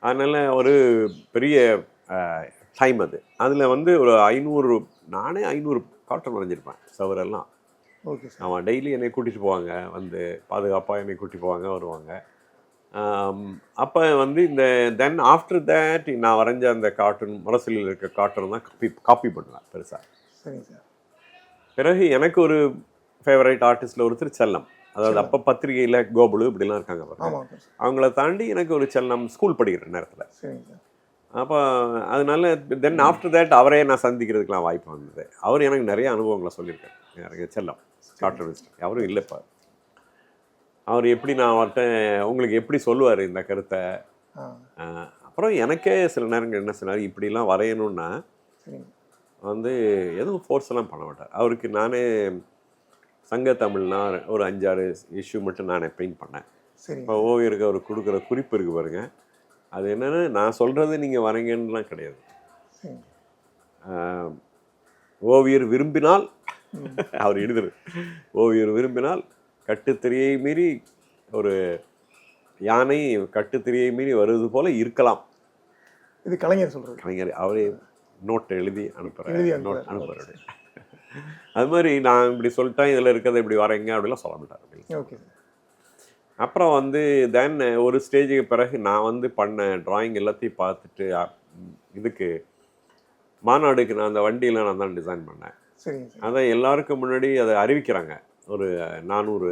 அதனால் ஒரு பெரிய டைம் அது. அதில் வந்து ஒரு 500 நானே 500 காட்டன் வரைஞ்சிருப்பேன் சவரெல்லாம். அவன் டெய்லி என்னை கூட்டிகிட்டு போவாங்க, வந்து பாதுகாப்பாக என்னை கூட்டிகிட்டு போவாங்க வருவாங்க. அப்போ வந்து இந்த தென் ஆஃப்டர் தேட் நான் வரைஞ்ச அந்த கார்ட்டூன் முரசொலியில் இருக்க கார்ட்டூன் தான் காப்பி பண்ணுவேன் பெருசாக. சரிங்க சார். பிறகு எனக்கு ஒரு ஃபேவரைட் ஆர்டிஸ்டில் ஒருத்தர் செல்லம். அதாவது அப்போ பத்திரிகையில் கோபுலு இப்படிலாம் இருக்காங்க பாருங்க. ஆமாம் சார். அவங்கள தாண்டி எனக்கு ஒரு செல்லம் ஸ்கூல் படிக்கிற நேரத்தில். சரிங்க சார். அப்போ அதனால தென் ஆஃப்டர் தேட் அவரே நான் சந்திக்கிறதுக்கெலாம் வாய்ப்பு வந்தது. அவர் எனக்கு நிறைய அனுபவங்களை சொல்லியிருக்காரு. எனக்கு செல்லம் கார்ட்டூனிஸ்ட் அவரும் இல்லைப்பா. அவர் எப்படி நான் அவர்கிட்ட உங்களுக்கு எப்படி சொல்லுவார் இந்த கருத்தை. அப்புறம் எனக்கே சில நேரங்கள் என்ன சொன்னார், இப்படிலாம் வரையணுன்னா வந்து எதுவும் ஃபோர்ஸ் எல்லாம் பண்ண மாட்டார். அவருக்கு நானே சங்க தமிழ்லாம் ஒரு 5-6 இஷ்யூ மட்டும் நானே பெயிண்ட் பண்ணேன். இப்போ ஓவியருக்கு அவர் கொடுக்குற குறிப்பு இருக்குது பாருங்க, அது என்னென்னா நான் சொல்கிறது நீங்கள் வரைங்கன்னுலாம் கிடையாது. ஓவியர் விரும்பினால் அவர் எழுதுறது, ஓவியர் விரும்பினால் கட்டுத்திரையை மீறி ஒரு யானை கட்டுத்திரையை மீறி வருவது போல இருக்கலாம். இது கலைஞர் சொல்கிறது. கலைஞர் அவரே நோட்டை எழுதி அனுப்புறாரு. அது மாதிரி நான் இப்படி சொல்லிட்டேன், இதில் இருக்கிறத இப்படி வரைங்க அப்படிலாம் சொல்ல மாட்டார். ஓகே. அப்புறம் வந்து தென் ஒரு ஸ்டேஜுக்கு பிறகு நான் வந்து பண்ண டிராயிங் எல்லாத்தையும் பார்த்துட்டு இதுக்கு மாநாடுக்கு நான் அந்த வண்டியில் நான் தான் டிசைன் பண்ணேன். அதை எல்லாருக்கும் முன்னாடி அதை அறிவிக்கிறாங்க. ஒரு 400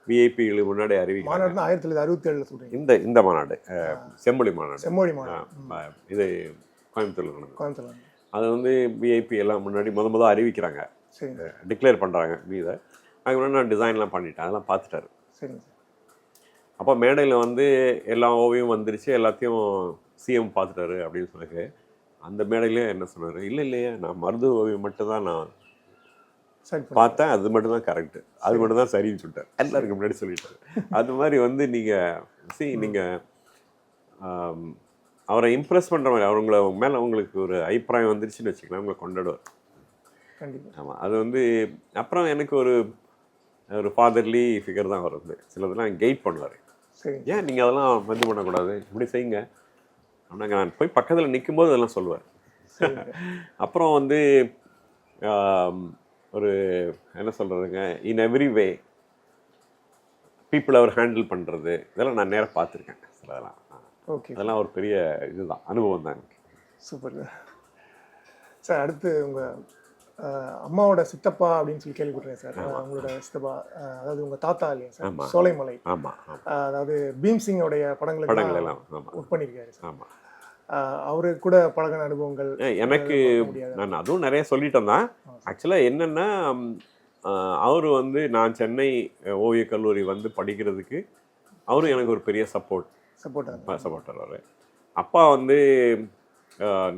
விஐபிகளுக்கு முன்னாடி அறிவிக்கிறாங்க. 1967 சொல்றீங்க. இந்த மாநாடு செம்மொழி மாநாடு. இது கோயம்புத்தூர்ல நடந்தது. அது வந்து விஐபி எல்லாம் முன்னாடி முதல் அறிவிக்கிறாங்க, டிக்ளேர் பண்ணுறாங்க இதை. அதுக்கு முன்னாடி நான் டிசைன்லாம் பண்ணிட்டேன், அதெல்லாம் பார்த்துட்டாரு. அப்போ மேடையில் வந்து எல்லா ஓவியம் வந்துருச்சு, எல்லாத்தையும் சிஎம் பார்த்துட்டாரு அப்படின்னு சொன்னாங்க. அந்த மேடையிலே என்ன சொன்னார், இல்லையே நான் மருது ஓவியம் மட்டும்தான் நான் பார்த்தேன், அது மட்டும் தான் கரெக்டு, அது மட்டும் தான் சரின்னு சொல்லிட்டார். எல்லாருக்கும் முன்னாடி சொல்லிட்டாரு. அது மாதிரி வந்து நீங்கள் அவரை இம்ப்ரெஸ் பண்ணுற மாதிரி அவங்கள மேலே உங்களுக்கு ஒரு அபிப்பிராயம் வந்துருச்சுன்னு வச்சுக்கலாம், அவங்களை கொண்டாடுவார். ஆமாம், அது வந்து அப்புறம் எனக்கு ஒரு ஃபாதர்லி ஃபிகர் தான் அவர் வந்து சிலதெல்லாம் கைட் பண்ணுவார். ஏன் நீங்கள் அதெல்லாம் வந்து பண்ணக்கூடாது, இப்படி செய்யுங்க அப்படின்னாங்க. நான் போய் பக்கத்தில் நிற்கும்போது அதெல்லாம் சொல்லுவார். அப்புறம் வந்து ஒரு என்ன சொல்கிறதுங்க, இன் எவ்ரி வே பீப்புள் அவர் ஹேண்டில் பண்ணுறது, இதெல்லாம் நான் நேராக பார்த்துருக்கேன் சிலதெல்லாம். ஓகே, அதெல்லாம் ஒரு பெரிய இதுதான், அனுபவம் தான் எனக்கு. Super sir. அடுத்து உங்கள் அம்மாவோட சித்தப்பா அப்படின்னு சொல்லி கேள்விப்பட்டிருக்கேன் சார். உங்களோட சித்தப்பா அதாவது உங்கள் தாத்தா இல்லையா சார், சோலைமலை. ஆமாம், அதாவது பீம்சிங்கோடைய படங்கள் எல்லாம் ஒர்க் பண்ணியிருக்காரு சார். ஆமாம், அவரு கூட பழகின அனுபவங்கள் எனக்கு நான் அதுவும் நிறைய சொல்லிட்டேன் தான். ஆக்சுவலாக என்னென்னா அவர் வந்து நான் சென்னை ஓவியக் கல்லூரி வந்து படிக்கிறதுக்கு அவரும் எனக்கு ஒரு பெரிய சப்போர்ட்டர் அவர். அப்பா வந்து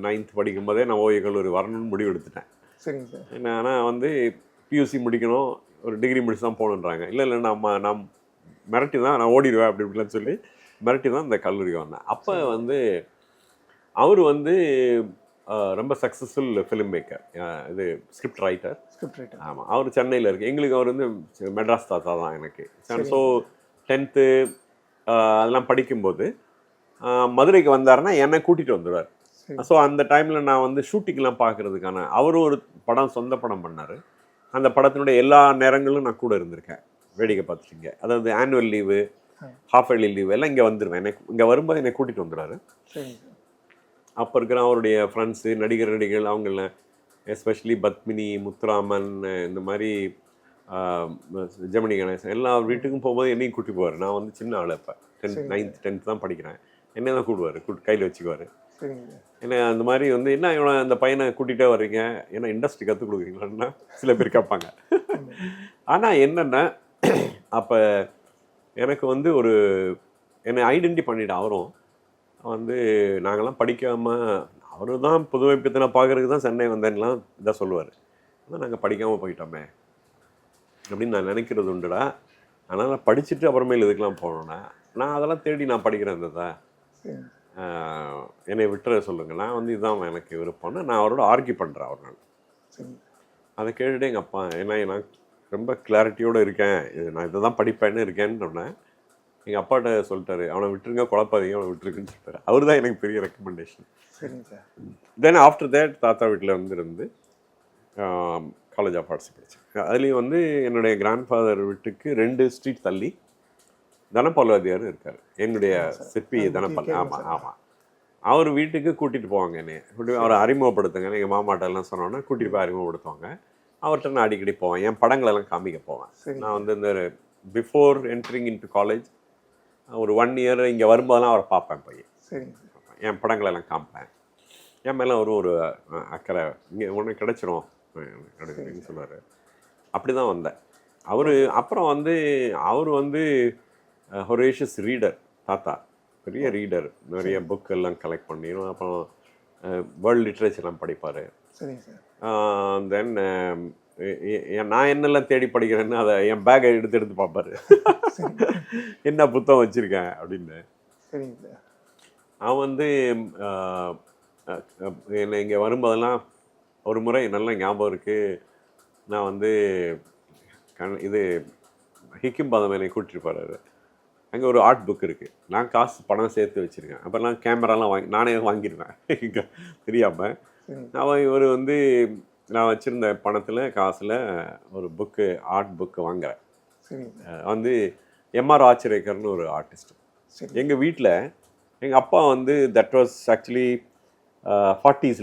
9th படிக்கும்போதே நான் ஓவியக் கல்லூரி வரணும்னு முடிவு எடுத்துட்டேன். சரிங்க சார். என்ன ஆனால் வந்து பியூசி முடிக்கணும், ஒரு டிகிரி முடிச்சு தான் போகணுன்றாங்க. இல்லை நான் மிரட்டி தான் நான் ஓடிடுவேன் அப்படி இப்படிலாம் சொல்லி மிரட்டி தான் இந்த கல்லூரிக்கு வந்தேன். அப்போ வந்து அவர் வந்து ரொம்ப சக்ஸஸ்ஃபுல் ஃபிலிம் மேக்கர், இது ஸ்கிரிப்ட் ரைட்டர். ஆமாம், அவர் சென்னையில் இருக்குது. எங்களுக்கு அவர் வந்து மெட்ராஸ் தாத்தா தான் எனக்கு. ஸோ 10th அதெல்லாம் படிக்கும்போது மதுரைக்கு வந்தாருன்னா என்னை கூட்டிகிட்டு வந்துடுவார். ஸோ அந்த டைமில் நான் வந்து ஷூட்டிங்லாம் பார்க்குறதுக்கான அவரும் ஒரு படம் சொந்த படம் பண்ணார். அந்த படத்தினுடைய எல்லா நேரங்களும் நான் கூட இருந்திருக்கேன், வேடிக்கை பார்த்துட்டீங்க. அதாவது annual leave, half yearly leave எல்லாம் இங்கே வந்துடுவேன். இங்கே வரும்போது என்னை கூட்டிகிட்டு வந்துடுவார். அப்போ இருக்கிற அவருடைய ஃப்ரெண்ட்ஸு நடிகர்கள் அவங்கள எஸ்பெஷலி பத்மினி, முத்துராமன், இந்த மாதிரி ஜெமினி கணேசன் எல்லா வீட்டுக்கும் போகும்போது என்னையும் கூட்டி போவார். நான் வந்து சின்ன ஆள், அப்போ 9th 10th தான் படிக்கிறேன். என்ன தான் கூடுவார், கையில் வச்சுக்குவார். ஏன்னா அந்த மாதிரி வந்து என்ன இவனை அந்த பையனை கூட்டிகிட்டே வர்றீங்க, ஏன்னா இண்டஸ்ட்ரி கற்றுக் கொடுக்குறீங்களான்னா சில பேர் கேட்பாங்க. ஆனால் என்னென்னா அப்போ எனக்கு வந்து ஒரு என்னை ஐடென்டி பண்ணிவிட்டு அவரும் வந்து நாங்கள்லாம் படிக்காமல், அவரு தான் புதுமை பித்தனை பார்க்குறதுக்கு தான் சென்னை வந்தேன்லாம் இதான் சொல்லுவார். ஆனால் நாங்கள் படிக்காமல் போயிட்டோமே அப்படின்னு நான் நினைக்கிறது உண்டுடா. ஆனால் நான் படிச்சுட்டு அப்புறமேல் இதுக்கெலாம் போனோன்னா நான் அதெல்லாம் தேடி நான் படிக்கிறேன். இருந்ததா என்னை விட்டுற சொல்லுங்கள், நான் வந்து இதுதான் எனக்கு விருப்பம்னு நான் அவரோட ஆர்கியூ பண்ணுறேன். அவர் நான் அதை கேட்டுட்டு எங்கள் அப்பா ஏன்னா நான் ரொம்ப கிளாரிட்டியோடு இருக்கேன், நான் இதை தான் படிப்பேன்னு இருக்கேன்னு சொன்னேன். எங்கள் அப்பாட்ட சொல்லிட்டாரு, அவனை விட்டுருங்க, குழப்பாதீங்க, அவனை விட்டுருக்குன்னு சொல்லிட்டாரு. அவர் தான் எனக்கு பெரிய ரெக்கமெண்டேஷன். தென் ஆஃப்டர் தேட் தாத்தா வீட்டில் இருந்து காலேஜ் ஆஃப் ஆர்ட்ஸ் படித்தேன். அதுலேயும் வந்து என்னுடைய கிராண்ட் ஃபாதர் வீட்டுக்கு 2 ஸ்ட்ரீட் தள்ளி தனபால் வாத்தியார் இருக்கார், என்னுடைய சிற்பி தனபால். ஆமாம் ஆமாம். அவர் வீட்டுக்கு கூட்டிகிட்டு போவாங்க என்னை, அவரை அறிமுகப்படுத்துங்க, எங்கள் மாமாட்ட எல்லாம் சொன்னோன்னா கூட்டிகிட்டு போய் அறிமுகப்படுத்துவாங்க. அவர்கிட்ட நான் அடிக்கடி போவேன், என் படங்களெல்லாம் காமிக்க போவேன். நான் வந்து இந்த பிஃபோர் என்ட்ரிங் இன்டு காலேஜ் ஒரு 1 இயர் இங்கே வரும்போதெல்லாம் அவரை பார்ப்பேன், போய் என் படங்களெல்லாம் காமிப்பேன். என் மேலே ஒரு அக்கறை, இங்கே ஒன்று கிடைச்சிரும் அப்படின்னு சொல்லுவார். அப்படி தான் வந்தேன். அப்புறம் வந்து அவர் வந்து ஹொரேஷியஸ் ரீடர், தாத்தா பெரிய ரீடர், நிறைய புக் எல்லாம் கலெக்ட் பண்ணிடும். அப்புறம் வேர்ல்டு லிட்ரேச்சர்லாம் படிப்பார். தென் நான் என்னெல்லாம் தேடி படிக்கிறேன்னு அதை என் பேக்கை எடுத்து பார்ப்பாரு, என்ன புத்தகம் வச்சுருக்கேன் அப்படின்னு. அவன் வந்து என்னை இங்கே வரும்போதெல்லாம் ஒரு முறை நல்ல ஞாபகம் இருக்குது, நான் வந்து இது ஹிக்கிம் பாதம் என்னை கூட்டிட்டு போகிறாரு. அங்கே ஒரு ஆர்ட் புக் இருக்குது, நான் காசு பணம் சேர்த்து வச்சுருக்கேன். அப்போல்லாம் கேமராலாம் நானே வாங்கிடுவேன் இங்கே தெரியாமல். இவர் வந்து நான் வச்சுருந்த பணத்தில் காசில் ஒரு புக்கு, ஆர்ட் புக்கு வாங்குறேன். வந்து எம்ஆர் ஆச்சரேக்கர்னு ஒரு ஆர்டிஸ்ட். எங்கள் வீட்டில் எங்கள் அப்பா வந்து தட் வாஸ் ஆக்சுவலி 40s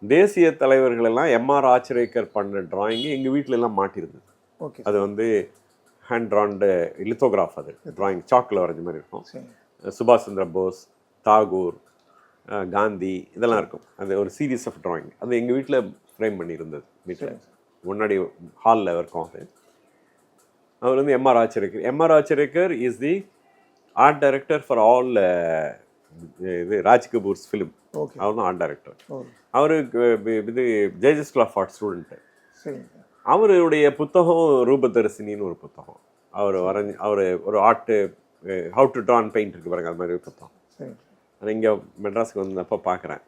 தேசிய தலைவர்களெல்லாம் எம்ஆர் ஆச்சரேக்கர் பண்ண டிராயிங்கு எங்கள் வீட்டிலெல்லாம் மாட்டிருந்தது. அது வந்து ஹேண்ட் ட்ரான்டு லித்தோகிராஃப், அது டிராயிங் சாக்கில் வரைஞ்ச மாதிரி இருக்கும். சுபாஷ் சந்திர போஸ், தாகூர், காந்தி இதெல்லாம் இருக்கும். அது ஒரு சீரீஸ் ஆஃப் டிராயிங். அது எங்கள் வீட்டில் ஃப்ரேம் பண்ணியிருந்தது, வீட்டில் முன்னாடி ஹாலில் இருக்கும். அது அவர் வந்து MR Achrekar. MR Achrekar is the art director for all இது ராஜ் கபூர்ஸ் ஃபிலிம். அவர் தான் ஆர்ட் டைரக்டர். அவரு இது JJ's school of art student. அவருடைய புத்தகம் ரூபதரிசினின்னு ஒரு புத்தகம். அவர் ஒரு art how to draw and paint இருக்கு பாருங்க, அது மாதிரி ஒரு புத்தகம். நான் இங்கே மெட்ராஸுக்கு வந்தப்போ பார்க்குறேன்,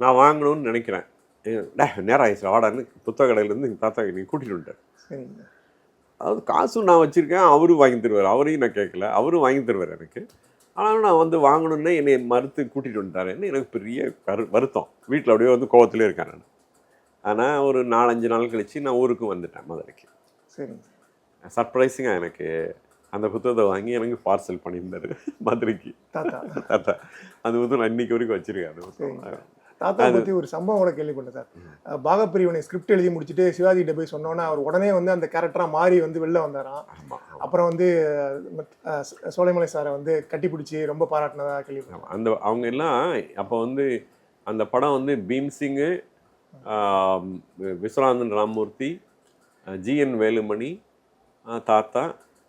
நான் வாங்கணும்னு நினைக்கிறேன். நேரம் ஆயிடுச்சு ஆர்டர்னு புத்தக கடையிலேருந்து எங்கள் தாத்தா நீ கூட்டிகிட்டு வந்துட்டார். அதாவது காசும் நான் வச்சுருக்கேன், அவரும் வாங்கி தருவார். அவரையும் நான் கேட்கல, அவரும் வாங்கி தருவார் எனக்கு. ஆனாலும் நான் வந்து வாங்கணுன்னே என்னை மறுத்து கூட்டிகிட்டு வந்துட்டாருன்னு எனக்கு பெரிய வருத்தம். வீட்டில் அப்படியே வந்து கோவத்திலே இருக்கேன் நான். ஆனால் ஒரு 4-5 நாள் கழித்து நான் ஊருக்கும் வந்துட்டேன், மதுரைக்கு. சர்ப்ரைஸிங்காக எனக்கு அந்த புத்தகத்தை வாங்கி எனக்கு பார்சல் பண்ணியிருந்தாரு மதுரைக்கு தாத்தா. அது வந்து நான் இன்னைக்கு வரைக்கும் வச்சிருக்கேன். அது புத்தகம் தாத்தா பற்றி ஒரு சம்பவம் கூட கேள்விப்பட்டேன் சார். பாகப்பிரிவினை ஸ்கிரிப்ட் எழுதி முடிச்சுட்டு சிவாஜிகிட்ட போய் சொன்னோன்னா அவர் உடனே வந்து அந்த கேரக்டராக மாறி வந்து வெளில வந்தாராம். அப்புறம் வந்து சோலைமலை சாரை வந்து கட்டிப்பிடிச்சி ரொம்ப பாராட்டினதா கேள்விப்பட்டேன். அந்த அவங்க எல்லாம் அப்போ வந்து அந்த படம் வந்து பீம்சிங்கு, விஸ்வநாதன் ராமமூர்த்தி, ஜிஎன் வேலுமணி, தாத்தா,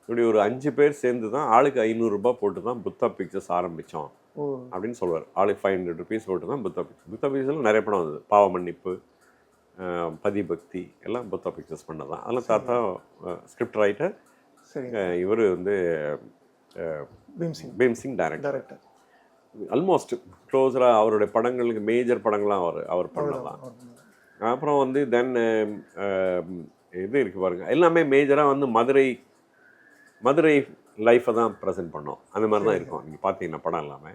இப்படி ஒரு 5 பேர் சேர்ந்து தான் ஆளுக்கு 500 ரூபாய் போட்டு தான் புத்தா பிக்சர்ஸ் ஆரம்பித்தோம் அப்படின்னு சொல்லுவார். ஆளுக்கு 500 rupees போட்டு தான் புத்தா பிக்சர்ஸில் நிறைய படம் வந்தது. பாவ மன்னிப்பு, பதிபக்தி எல்லாம் புத்தா பிக்சர்ஸ் பண்ணதான். அதெல்லாம் தாத்தா ஸ்கிரிப்ட் ரைட்டர், இவர் வந்து பீம்சிங் டைரக்டர். ஆல்மோஸ்ட் க்ளோஸராக அவருடைய படங்களுக்கு மேஜர் படங்கள்லாம் அவர் பண்ணலாம். அப்புறம் வந்து தென் இது இருக்குது பாருங்கள், எல்லாமே மேஜராக வந்து மதுரை லைஃப்பை தான் ப்ரெசென்ட் பண்ணோம். அந்த மாதிரி தான் இருக்கும் நீங்கள் பார்த்தீங்கன்னா படம் எல்லாமே.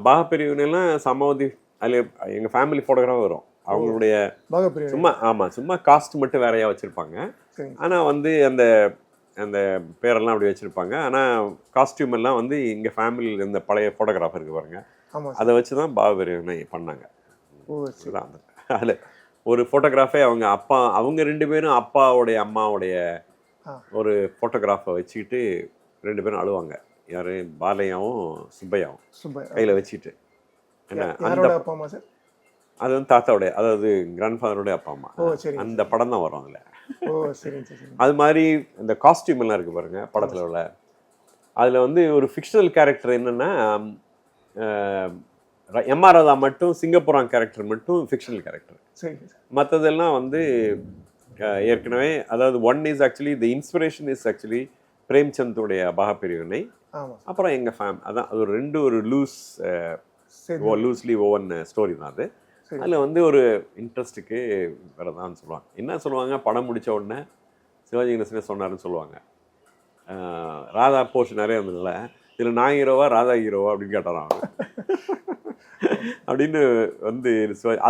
பாகப்பிரிவினைலாம் சமாவதி அதில் எங்கள் ஃபேமிலி ஃபோட்டோகிராஃப் வரும். அவங்களுடைய சும்மா காஸ்ட் மட்டும் வேறையாக வச்சுருப்பாங்க. ஆனால் வந்து அந்த அந்த பேரெல்லாம் அப்படி வச்சுருப்பாங்க. ஆனால் காஸ்டியூம் எல்லாம் வந்து எங்கள் ஃபேமிலியில் இருந்த பழைய ஃபோட்டோகிராஃபர் இருக்கு பாருங்க, அதை வச்சு தான் பாகப்பிரிவினை பண்ணாங்க. அதில் ஒரு ஃபோட்டோகிராஃபே அவங்க 2 பேரும் அப்பாவுடைய அம்மாவுடைய ஒரு ஃபோட்டோகிராஃபை வச்சுக்கிட்டு 2 பேரும் அழுவாங்க. யார், பாலையாவும் சுப்பையாவும் கையில் வச்சுக்கிட்டு. அது வந்து தாத்தாவுடைய, அதாவது கிராண்ட் ஃபாதருடைய அப்பா அம்மா. அந்த படம் தான் வரும் அதில். அது மாதிரி இந்த காஸ்டியூம் எல்லாம் இருக்கு பாருங்க படத்தில் உள்ள. அதில் வந்து ஒரு ஃபிக்ஷனல் கேரக்டர் என்னென்னா, எம்ஆர் ராதா மட்டும் சிங்கப்பூரான் கேரக்டர் மட்டும் ஃபிக்ஷனல் கேரக்டர். மற்றதெல்லாம் வந்து ஏற்கனவே, அதாவது one is actually the inspiration is actually பிரேம்சந்தோடைய பாகப்பிரிவினை. அப்புறம் எங்கள் அதான் அது ஒரு லூஸ்லி ஓவன் ஸ்டோரி தான் அது. அதில் வந்து ஒரு இன்ட்ரெஸ்ட்டுக்கு வரதான்னு சொல்லுவாங்க. என்ன சொல்லுவாங்க, படம் முடித்த உடனே சிவாஜி கணேசனே சொன்னார்னு சொல்லுவாங்க. ராதா போர்ஷன் நிறைய இருந்ததுல, இதில் நான் ஹீரோவா ராதா ஹீரோவா அப்படின்னு கேட்டாரான் அப்படின்னு வந்து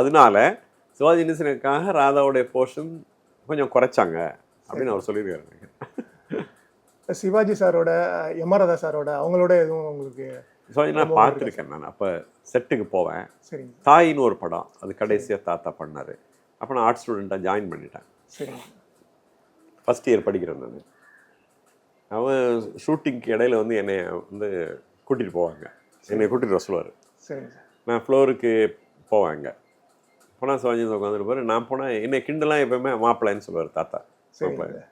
அதனால சிவாஜி கணேசனுக்காக ராதாவுடைய போர்ஷன் கொஞ்சம் குறைச்சாங்க அப்படின்னு அவர் சொல்லியிருக்காரு. சிவாஜி சாரோட, எம்.ஆர். ராதா சாரோட அவங்களோட எதுவும் உங்களுக்கு? ஸோ நான் பார்த்துருக்கேன். நான் அப்போ செட்டுக்கு போவேன். சரிங்க தாயின்னு ஒரு படம், அது கடைசியாக தாத்தா பண்ணார். அப்போ நான் ஆர்ட் ஸ்டூடெண்ட்டாக ஜாயின் பண்ணிட்டேன். சரிங்க ஃபஸ்ட் இயர் படிக்கிறேன் நான். அவன் ஷூட்டிங்க்கு இடையில வந்து என்னை வந்து கூட்டிகிட்டு போவாங்க, என்னை கூட்டிகிட்டு வர சொல்லுவார். சரிங்க சார். நான் ஃப்ளோருக்கு போவாங்க. போனால் சிவாஜி உட்காந்துருப்பாரு. நான் போனால் என்னை கிண்டலாம் எப்போயுமே மாப்பிள்ளைன்னு சொல்லுவார் தாத்தா. மாப்பிள்ளை.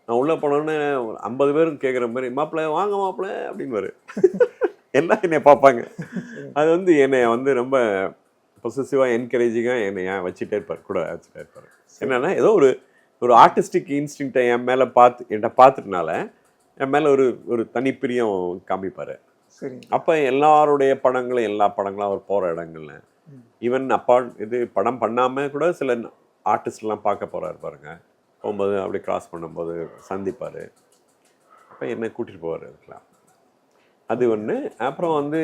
நான் உள்ளே போனோன்னு 50 பேரும் கேட்குற மாதிரி மாப்பிள்ளை வாங்க மாப்பிள்ளை அப்படின்வாரு. எல்லாம் என்னை பார்ப்பாங்க. அது வந்து என்னை வந்து ரொம்ப பொசசிவாக என்கரேஜிங்காக என்னை வச்சுட்டே இருப்பார், கூட வச்சுட்டே இருப்பார். என்னென்னா ஏதோ ஒரு ஆர்டிஸ்டிக் இன்ஸ்டிங்க்டை என் மேலே என்கிட்ட பார்த்துட்டனால என் மேலே ஒரு தனிப்பிரியம் காமிப்பார். அப்போ எல்லாருடைய படங்களும் எல்லா படங்களும் அவர் போகிற இடங்கள்ல ஈவன் இது படம் பண்ணாமல் கூட சில ஆர்டிஸ்ட்லாம் பார்க்க போகிறாரு பாருங்க, போகும்போது அப்படி கிராஸ் பண்ணும்போது சந்திப்பார். அப்போ என்னை கூட்டிகிட்டு போவார் அதுக்கெலாம். அது ஒன்று. அப்புறம் வந்து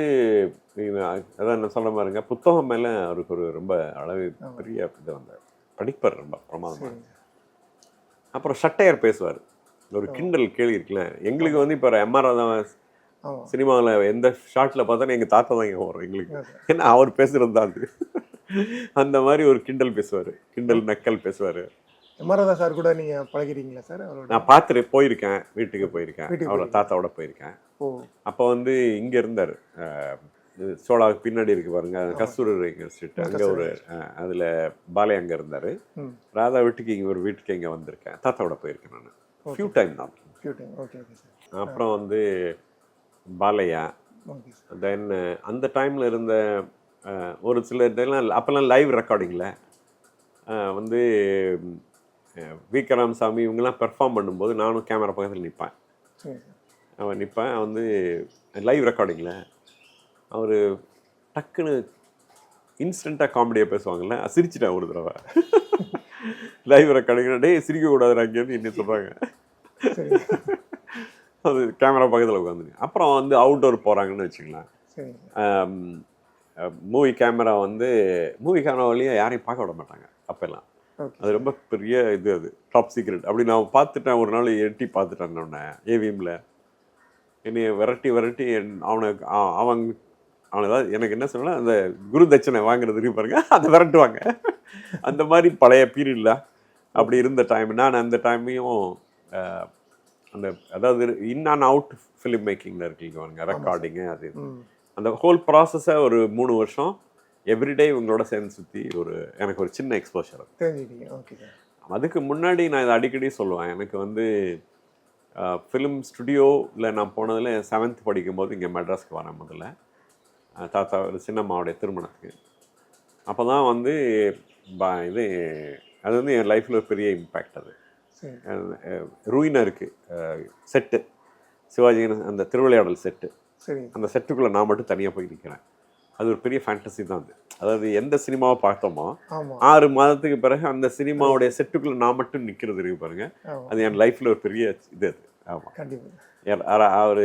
அதான் நான் சொல்ல பாருங்க, புத்தகம் மேலே அவருக்கு ஒரு ரொம்ப அளவு பெரிய இது வந்தார், படிப்பார் ரொம்ப பிரமாதமாக. அப்புறம் சட்டையர் பேசுவார், ஒரு கிண்டல் கேள்வி இருக்குல்ல. எங்களுக்கு வந்து இப்போ எம்.ஆர். ராதா சினிமாவில் எந்த ஷாட்டில் பார்த்தாலும் எங்கள் தாத்தா தான் இங்கே வரும் எங்களுக்கு. ஏன்னா அவர் பேசுகிறது தான் அது. அந்த மாதிரி ஒரு கிண்டல் பேசுவார், கிண்டல் நக்கல் பேசுவார். எம்.ஆர். ராதா சார் கூட நீங்கள் பழகிறீங்களா சார்? நான் போயிருக்கேன், வீட்டுக்கு போயிருக்கேன், அவரோட தாத்தாவோட போயிருக்கேன். அப்போ வந்து இங்கே இருந்தார், சோழாவுக்கு பின்னாடி இருக்கு பாருங்க, கஸ்தூரி ஸ்ட்ரீட், அங்கே ஒரு அதில் பாலை அங்கே இருந்தார். ராதா வீட்டுக்கு ஒரு வீட்டுக்கு இங்கே வந்திருக்கேன், தாத்தாவோட போயிருக்கேன் நான் ஃபியூ டைம் தான். அப்புறம் வந்து பாலையா, தென் அந்த டைமில் இருந்த ஒரு சில இதெல்லாம் அப்போல்லாம் லைவ் ரெக்கார்டிங்கில் வந்து வி.க. ராமசாமி இவங்கெல்லாம் பெர்ஃபார்ம் பண்ணும்போது நானும் கேமரா பக்கத்தில் நிற்பேன். அவன் வந்து லைவ் ரெக்கார்டிங்கில் அவர் டக்குன்னு இன்ஸ்டண்ட்டாக காமெடியாக பேசுவாங்கல்ல, சிரிச்சிட்டேன் ஒரு தடவை. லைவ் ரெக்கார்டிங் டே சிரிக்கக்கூடாது அங்கேருந்து என்ன சொல்கிறாங்க. அது கேமரா பக்கத்தில் உட்காந்துங்க. அப்புறம் வந்து அவுட்டோர் போகிறாங்கன்னு வச்சுக்கலாம். மூவி கேமரா வழியாக யாரையும் பார்க்க விட மாட்டாங்க அப்போல்லாம். அது ரொம்ப பெரிய அது டாப் சீக்ரெட். அப்படி நான் பார்த்துட்டேன், ஒரு நாள் எட்டி பார்த்துட்டேன் உடனே ஏவிஎம்ல என்னைய விரட்டி அவன் ஏதாவது எனக்கு என்ன சொல்லணும்னா அந்த குரு தட்சணை வாங்குறது பாருங்க, அதை விரட்டுவாங்க. அந்த மாதிரி பழைய பீரியட்ல அப்படி இருந்த டைம். நான் அந்த டைமையும் அதாவது இன் அண்ட் அவுட் ஃபிலிம் மேக்கிங்கில் இருக்கீங்க பாருங்க, ரெக்கார்டிங்கு அது அந்த ஹோல் ப்ராசஸை ஒரு 3 வருஷம் எவ்ரிடே இவங்களோட சேர்ந்து சுற்றி எனக்கு ஒரு சின்ன எக்ஸ்போஷர். அதுக்கு முன்னாடி நான் இதை அடிக்கடி சொல்லுவேன். எனக்கு வந்து ஃபிலிம் ஸ்டுடியோவில் நான் போனதில் 7th படிக்கும்போது இங்கே மெட்ராஸ்க்கு வரேன் முதல்ல, தாத்தா ஒரு சின்னம்மாவுடைய திருமணத்துக்கு. அப்போ தான் வந்து அது வந்து என் லைஃப்பில் ஒரு பெரிய இம்பேக்ட். அது ரூயினாக இருக்குது செட்டு, சிவாஜி அந்த திருவிளையாடல் செட்டு. அந்த செட்டுக்குள்ளே நான் மட்டும் தனியாக போய் நிற்கிறேன். அது ஒரு பெரிய ஃபேண்டசி தான் அது. அதாவது எந்த சினிமாவை பார்த்தோமோ 6 மாதத்துக்கு பிறகு அந்த சினிமாவுடைய செட்டுக்குள்ளே நான் மட்டும் நிற்கிறது இருக்கு பாருங்க, அது என் லைஃப்பில் ஒரு பெரிய இது. அது ஆமாம். அவர்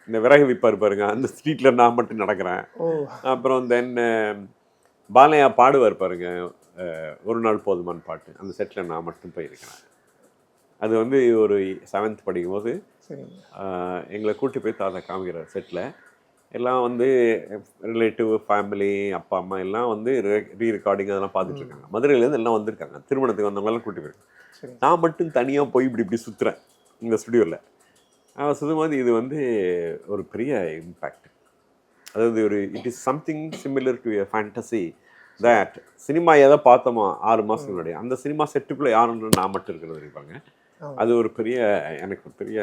இந்த விறகு விற்பார் பாருங்க, அந்த ஸ்ட்ரீட்டில் நான் மட்டும் நடக்கிறேன். அப்புறம் தென் பாலையா பாடுவார் பாருங்க, ஒரு நாள் போதுமான்னு பாட்டு, அந்த செட்டில் நான் மட்டும் போயிருக்கிறேன். அது வந்து ஒரு 7th படிக்கும்போது எங்களை கூட்டி போய் தாத்தா காமிக்கிறார். செட்டில் எல்லாம் வந்து ரிலேட்டிவ் ஃபேமிலி அப்பா அம்மா எல்லாம் வந்து ரீ ரெக்கார்டிங் அதெல்லாம் பார்த்துட்டு இருக்காங்க. மதுரையிலேருந்து எல்லாம் வந்திருக்காங்க, திருமணத்துக்கு வந்தவங்களாம் கூட்டி போயிருக்காங்க. நான் மட்டும் தனியாக போய் இப்படி சுற்றுறேன் இந்த ஸ்டுடியோவில். சுத்தமாக இது வந்து ஒரு பெரிய இம்பேக்ட். அதாவது it is something similar to a fantasy that cinema எதை பார்த்தோமா 6 மாதத்துக்கு முன்னாடி அந்த சினிமா செட்டுக்குள்ளே யாருன்னு நான் மட்டும் இருக்கிறது இருப்பாங்க. அது ஒரு பெரிய எனக்கு ஒரு பெரிய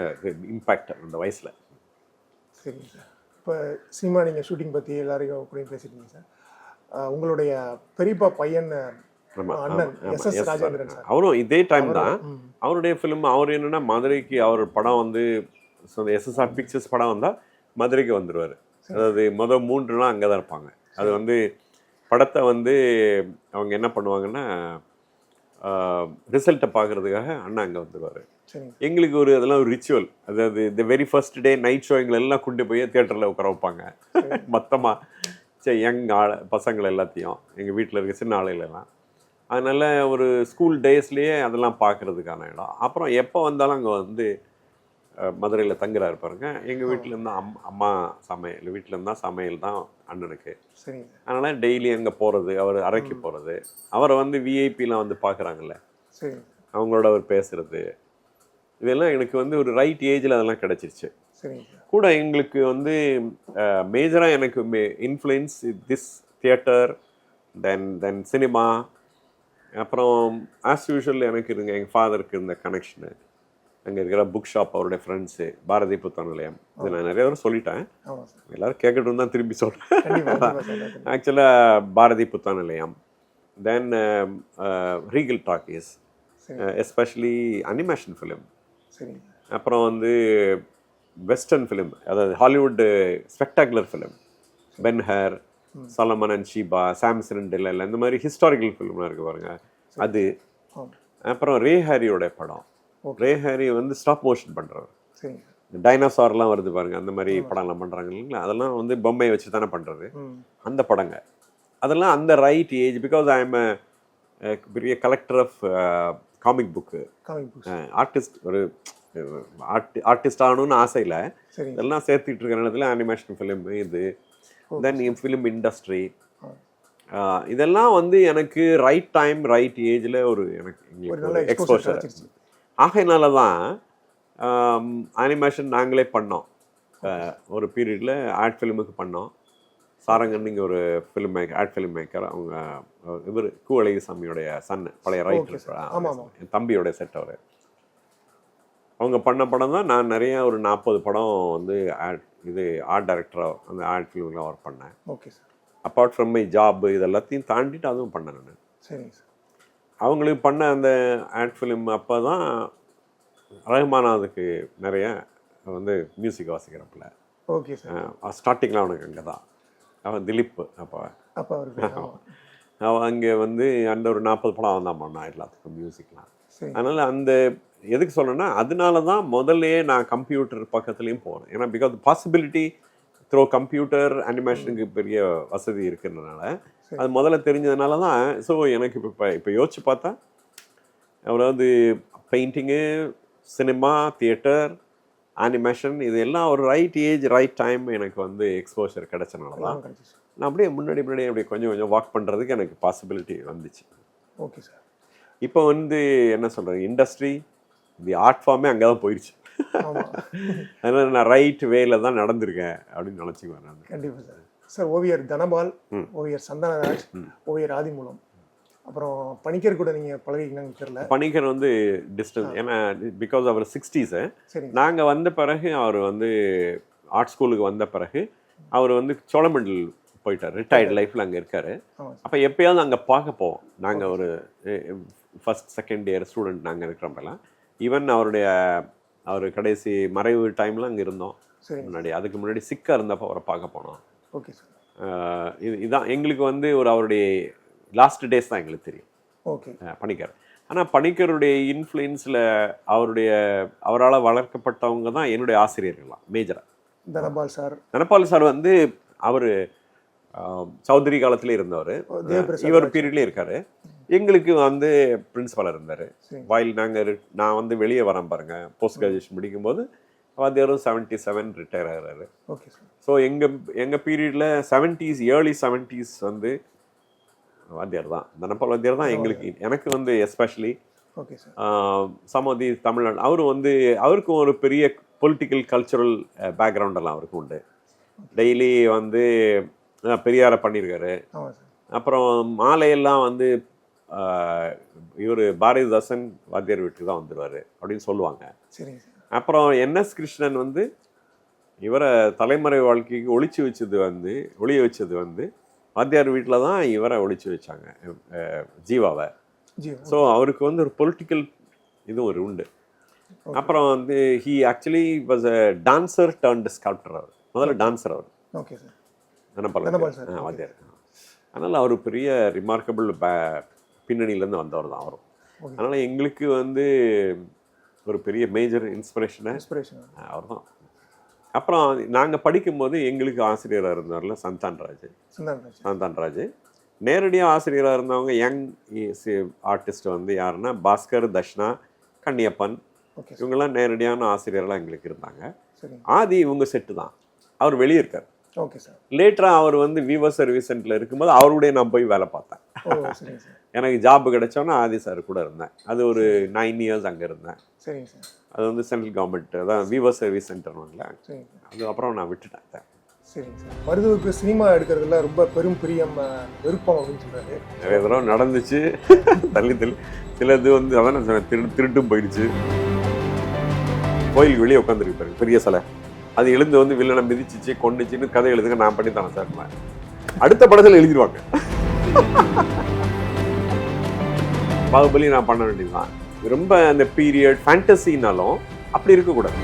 இம்பேக்ட் அந்த வயசில். சரிங்க சார். இப்போ சினிமா நீங்கள் ஷூட்டிங் பற்றி எல்லாரையும் கூட பேசிட்டீங்க சார். உங்களுடைய பெரியப்பா பையன் அண்ணன் எஸ்.எஸ். ராஜேந்திரன் சார், அவரும் இதே டைம் தான் அவருடைய ஃபிலிம். அவர் என்னென்னா மதுரைக்கு அவர் படம் வந்து எஸ்எஸ்ஆர் பிக்சர்ஸ் படம் வந்தால் மதுரைக்கு வந்துடுவார். அதாவது மொதல் 3 நாள் அங்கே தான் இருப்பாங்க. அது வந்து படத்தை வந்து அவங்க என்ன பண்ணுவாங்கன்னா ரிசல்ட்டை பார்க்குறதுக்காக அண்ணா அங்கே வந்துடுவார். எங்களுக்கு அதெல்லாம் ஒரு ரிச்சுவல். அதாவது இந்த very first day night show எங்களெல்லாம் கொண்டு போய் தியேட்டரில் உட்கார வைப்பாங்க மொத்தமாக. சரி யங் பசங்களை எல்லாத்தையும் எங்கள் வீட்டில் இருக்க சின்ன ஆளுகளெல்லாம். அதனால் ஒரு ஸ்கூல் டேஸ்லேயே அதெல்லாம் பார்க்குறதுக்கான இடம். அப்புறம் எப்போ வந்தாலும் அங்கே வந்து மதுரையில் தங்குறாரு பாருங்க. எங்கள் வீட்டில் இருந்தால் அம்மா சமையல், வீட்டில் இருந்தால் சமையல் தான் அண்ணனுக்கு. சரிங்க சார். அதனால் டெய்லி அங்கே போகிறது, அவர் அறைக்கு போகிறது, அவரை வந்து விஐபிலாம் வந்து பார்க்குறாங்கல்ல, சரி. அவங்களோட அவர் பேசுகிறது, இதெல்லாம் எனக்கு வந்து ஒரு ரைட் ஏஜில் அதெல்லாம் கிடச்சிருச்சு. சரிங்க சார். கூட எங்களுக்கு வந்து மேஜராக எனக்கு influence this theatre, then cinema, அப்புறம் ஆஸ் யூஷுவல் எனக்கு எங்கள் ஃபாதருக்கு இருந்த கனெக்ஷனு, அங்கே இருக்கிற புக் ஷாப், அவருடைய ஃப்ரெண்ட்ஸு, பாரதி புத்தக நிலையம், இது நான் நிறைய தடவை சொல்லிட்டேன், ஆமாம் சார். எல்லோரும் கேட்கட்டும் தான் திரும்பி சொல்கிறேன். கண்டிப்பாக சார். ஆக்சுவலாக பாரதி புத்தக நிலையம், then Regal talkies, especially animation film, சரிங்க. அப்புறம் வந்து வெஸ்டர்ன் ஃபிலிம், அதாவது Hollywood spectacular film, Ben Hur, Solomon and Sheba, Samson and Delilah, இந்த மாதிரி ஹிஸ்டாரிக்கல் ஃபிலிம்லாம் இருக்குது பாருங்க, அது. அப்புறம் ரே ஹாரியோட படம், ரே ஹாரி வந்து ஸ்டாப் மோஷன் பண்ணுறவர், டைனோசார்லாம் வருது பாருங்க, அந்த மாதிரி படம்லாம் பண்ணுறாங்க இல்லைங்களா, அதெல்லாம் வந்து பொம்மையை வச்சு தானே பண்ணுறது, அந்த படங்க அதெல்லாம் அந்த right age. Because I am பெரிய collector of comic book, artist, ஒரு ஆர்டிஸ்ட் ஆகணும்னு ஆசையில் இதெல்லாம் சேர்த்துட்டு இருக்கிற நேரத்தில் அனிமேஷன் ஃபிலிம் இது, தென் ஃபிலிம் இண்டஸ்ட்ரி, இதெல்லாம் வந்து எனக்கு ரைட் டைம் ரைட் ஏஜில் ஒரு எனக்கு எக்ஸ்போஷர். ஆகையினால தான் அனிமேஷன் நாங்களே பண்ணோம். ஒரு பீரியடில் ஆட் ஃபிலிமுக்கு பண்ணோம். சாரங்கன்னு ஒரு film maker, ad film maker, அவங்க இவர் கு அழகிசாமியோடைய சன், பழைய ரைட்டர், என் தம்பியோடைய செட் அவர். அவங்க பண்ண படம் தான் நான் நிறைய ஒரு 40 படம் வந்து ஆர்ட் டைரக்டராக அந்த ஆர்ட் ஃபிலிம்லாம் ஒர்க் பண்ணேன். Okay sir. Apart from my job இது எல்லாத்தையும் தாண்டிட்டு அதுவும் பண்ணேன் நான். சரிங்க சார். அவங்களுக்கு பண்ண அந்த ஆட் ஃபிலிம் அப்போ தான் ரஹ்மானாதுக்கு நிறைய வந்து மியூசிக் வாசிக்கிறப்பில். Okay sir. ஸ்டார்டிங்கில் அவனுக்கு அங்கே தான் அவன் திலீப் அப்போ அவன் அங்கே வந்து அந்த ஒரு 40 படம் அவன் தான் பண்ணான் எல்லாத்துக்கும் மியூசிக்லாம். அதனால் அந்த எதுக்கு சொல்கிறேன்னா, அதனால தான் முதல்லையே நான் கம்ப்யூட்டர் பக்கத்துலேயும் போனேன். ஏன்னா பிகாஸ் பாசிபிலிட்டி த்ரோ கம்ப்யூட்டர் அனிமேஷனுக்கு பெரிய வசதி இருக்கிறதுனால அது முதல்ல தெரிஞ்சதுனால தான். ஸோ எனக்கு இப்போ யோசிச்சு பார்த்தா அதாவது பெயிண்டிங்கு, சினிமா, தியேட்டர், அனிமேஷன், இது எல்லாம் ஒரு ரைட் ஏஜ் ரைட் டைம் எனக்கு வந்து எக்ஸ்போஷர் கிடைச்சனால தான் நான் அப்படியே முன்னாடி அப்படியே கொஞ்சம் கொஞ்சம் வாக் பண்ணுறதுக்கு எனக்கு பாசிபிலிட்டி வந்துச்சு. Okay sir. இப்போ வந்து என்ன சொல்கிறது, இண்டஸ்ட்ரி தி ஆர்ட் ஃபார்மே அங்கே தான் போயிடுச்சு. அதனால் நான் ரைட் வேல தான் நடந்திருக்கேன் அப்படின்னு நினச்சிக்குவேன் நான். கண்டிப்பாக சார். சார், ஓவியர் தனபால், ஓவியர் சந்தனராஜ், ஓவியர் ஆதிமூலம், அப்புறம் பணிக்கர் கூட நீங்கள் பழகிக்கணும்னு தெரியல. பணிக்கர் வந்து டிஸ்டன்ஸ், ஏன்னா பிகாஸ் அவர் 60s. நாங்கள் வந்த பிறகு அவர் வந்து ஆர்ட் ஸ்கூலுக்கு வந்த பிறகு அவர் வந்து சோழமண்டல் போயிட்டார், ரிட்டையர்டு லைஃப்பில் அங்கே இருக்கார். அப்போ எப்போயாவது அங்கே பார்க்க போவோம் நாங்கள், ஒரு ஃபஸ்ட் செகண்ட் இயர் ஸ்டூடெண்ட் நாங்கள் இருக்கிறப்பெல்லாம். ஈவன் அவர் கடைசி மறைவு டைமில் அங்கே இருந்தோம் முன்னாடி. அதுக்கு முன்னாடி சிக்காக இருந்தப்போ அவரை பார்க்க போனோம். Okay sir. இதுதான் எங்களுக்கு வந்து ஒரு அவருடைய லாஸ்ட் டேஸ் தான் எங்களுக்கு தெரியும். ஓகே. பணிக்கர். ஆனால் பணிக்கருடைய இன்ஃப்ளூயன்ஸில் அவரால் வளர்க்கப்பட்டவங்க தான் என்னுடைய ஆசிரியர்கள்லாம் மேஜராக. தனபால் சார் வந்து அவர் சௌத்ரி காலத்துல இருந்தவர், இவர் பீரியட்லேயே இருக்காரு. எங்களுக்கு வந்து பிரின்சிபலாக இருந்தார். வாயில் நான் வந்து வெளியே வரேன் பாருங்க, போஸ்ட் கிராஜுவேஷன் படிக்கும்போது வாத்தியாரும் 77 ரிட்டையர் ஆகிறாரு. Okay sir. ஸோ எங்கள் பீரியடில் 70s, ஏர்லி 70s வந்து வாத்தியார் தான், தனபால் வாத்தியார் தான் எங்களுக்கு, எனக்கு வந்து எஸ்பெஷலி. Okay sir. சமதி தமிழ்நாடு, அவருக்கும் ஒரு பெரிய பொலிட்டிக்கல் கல்ச்சுரல் பேக்ரவுண்டெல்லாம் அவருக்கு உண்டு. டெய்லி வந்து பெரியாரை பண்ணியிருக்காரு. அப்புறம் மாலையெல்லாம் வந்து இவர் பாரதிதாசன் வாத்தியார் வீட்டுக்கு தான் வந்துடுவார் அப்படின்னு சொல்லுவாங்க. அப்புறம் NS கிருஷ்ணன் வந்து இவரை தலைமுறை வாழ்க்கைக்கு ஒளிய வச்சது வந்து வாத்தியார் வீட்டில் தான் இவரை ஒளிச்சு வச்சாங்க, ஜீவாவை. ஸோ அவருக்கு வந்து ஒரு பொலிட்டிக்கல் இதுவும் ஒரு உண்டு. அப்புறம் வந்து he actually was a dancer turned sculptor. அவர் முதல்ல டான்சர் அவர். Okay sir. வாத்தியார். அதனால் அவர் பெரிய ரிமார்க்கபிள் பின்னணியிலேருந்து வந்தவர் தான் அவரும். அதனால் எங்களுக்கு வந்து ஒரு பெரிய மேஜர் இன்ஸ்பிரேஷன் அவர் தான். அப்புறம் நாங்கள் படிக்கும்போது எங்களுக்கு ஆசிரியராக இருந்தார்ல சந்தான்ராஜ். நேரடியாக ஆசிரியராக இருந்தவங்க யங் ஆர்டிஸ்ட் வந்து யாருன்னா பாஸ்கர், தர்ஷனா, கன்னியப்பன், ஓகே சார். இவங்கெல்லாம் நேரடியான ஆசிரியர்களாக எங்களுக்கு இருந்தாங்க. சரிங்க. ஆதி இவங்க செட்டு தான். அவர் வெளியே இருக்கார். Okay sir. லேட்டராக அவர் வந்து வீவர் சர்வீஸ் சென்டரில் இருக்கும்போது அவருடைய நான் போய் வேலை பார்த்தேன். ஓ சரிங்க சார். எனக்கு ஜாப் கிடைச்சோன்னா ஆதி சார் கூட இருந்தேன். அது ஒரு 9 இயர்ஸ் அங்கே இருந்தேன். சரிங்க சார். அது வந்து சென்ட்ரல் கவர்மெண்ட் அதான் வீவர் சர்வீஸ் சென்டர்னாங்களே, சரிங்க சார். அதுக்கப்புறம் நான் விட்டுட்டேன். சரிங்க சார். மருதுவுக்கு சினிமா எடுக்கிறதுல ரொம்ப பெரும் பிரியம் விருப்பம் அப்படின்னு சொல்றாரு. நிறைய தடவை நடந்துச்சு. தள்ளி சிலது வந்து அதான் நான் சொன்னேன், திருட்டும் போயிடுச்சு. கோயிலுக்கு வெளியே உட்காந்துருக்கு பாருங்க பெரிய சிலை, அது எழுந்து வந்து வில்லனை மிதிச்சிச்சு கொண்டுச்சின்னு கதை எழுதுங்க நான் பண்ணி தரேன் சார். அடுத்த படத்தில் எழுதிடுவாங்க. பாகுபலி நான் பண்ண வேண்டியதுதான். ரொம்ப அந்த பீரியட் ஃபேண்டசினாலும் அப்படி இருக்கக்கூடாது.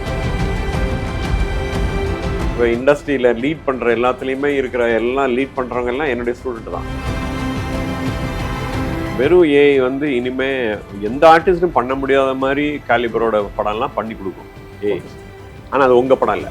இப்போ இண்டஸ்ட்ரியில் லீட் பண்ணுற எல்லாத்துலேயுமே இருக்கிற எல்லாம் லீட் பண்ணுறவங்க எல்லாம் என்னுடைய ஸ்டூடெண்ட் தான். வெறும் ஏஐ வந்து இனிமே எந்த ஆர்டிஸ்டும் பண்ண முடியாத மாதிரி காலிபரோட படம்லாம் பண்ணி கொடுக்கும் ஏஐ. ஆனால் அது உங்கள் படம் இல்லை.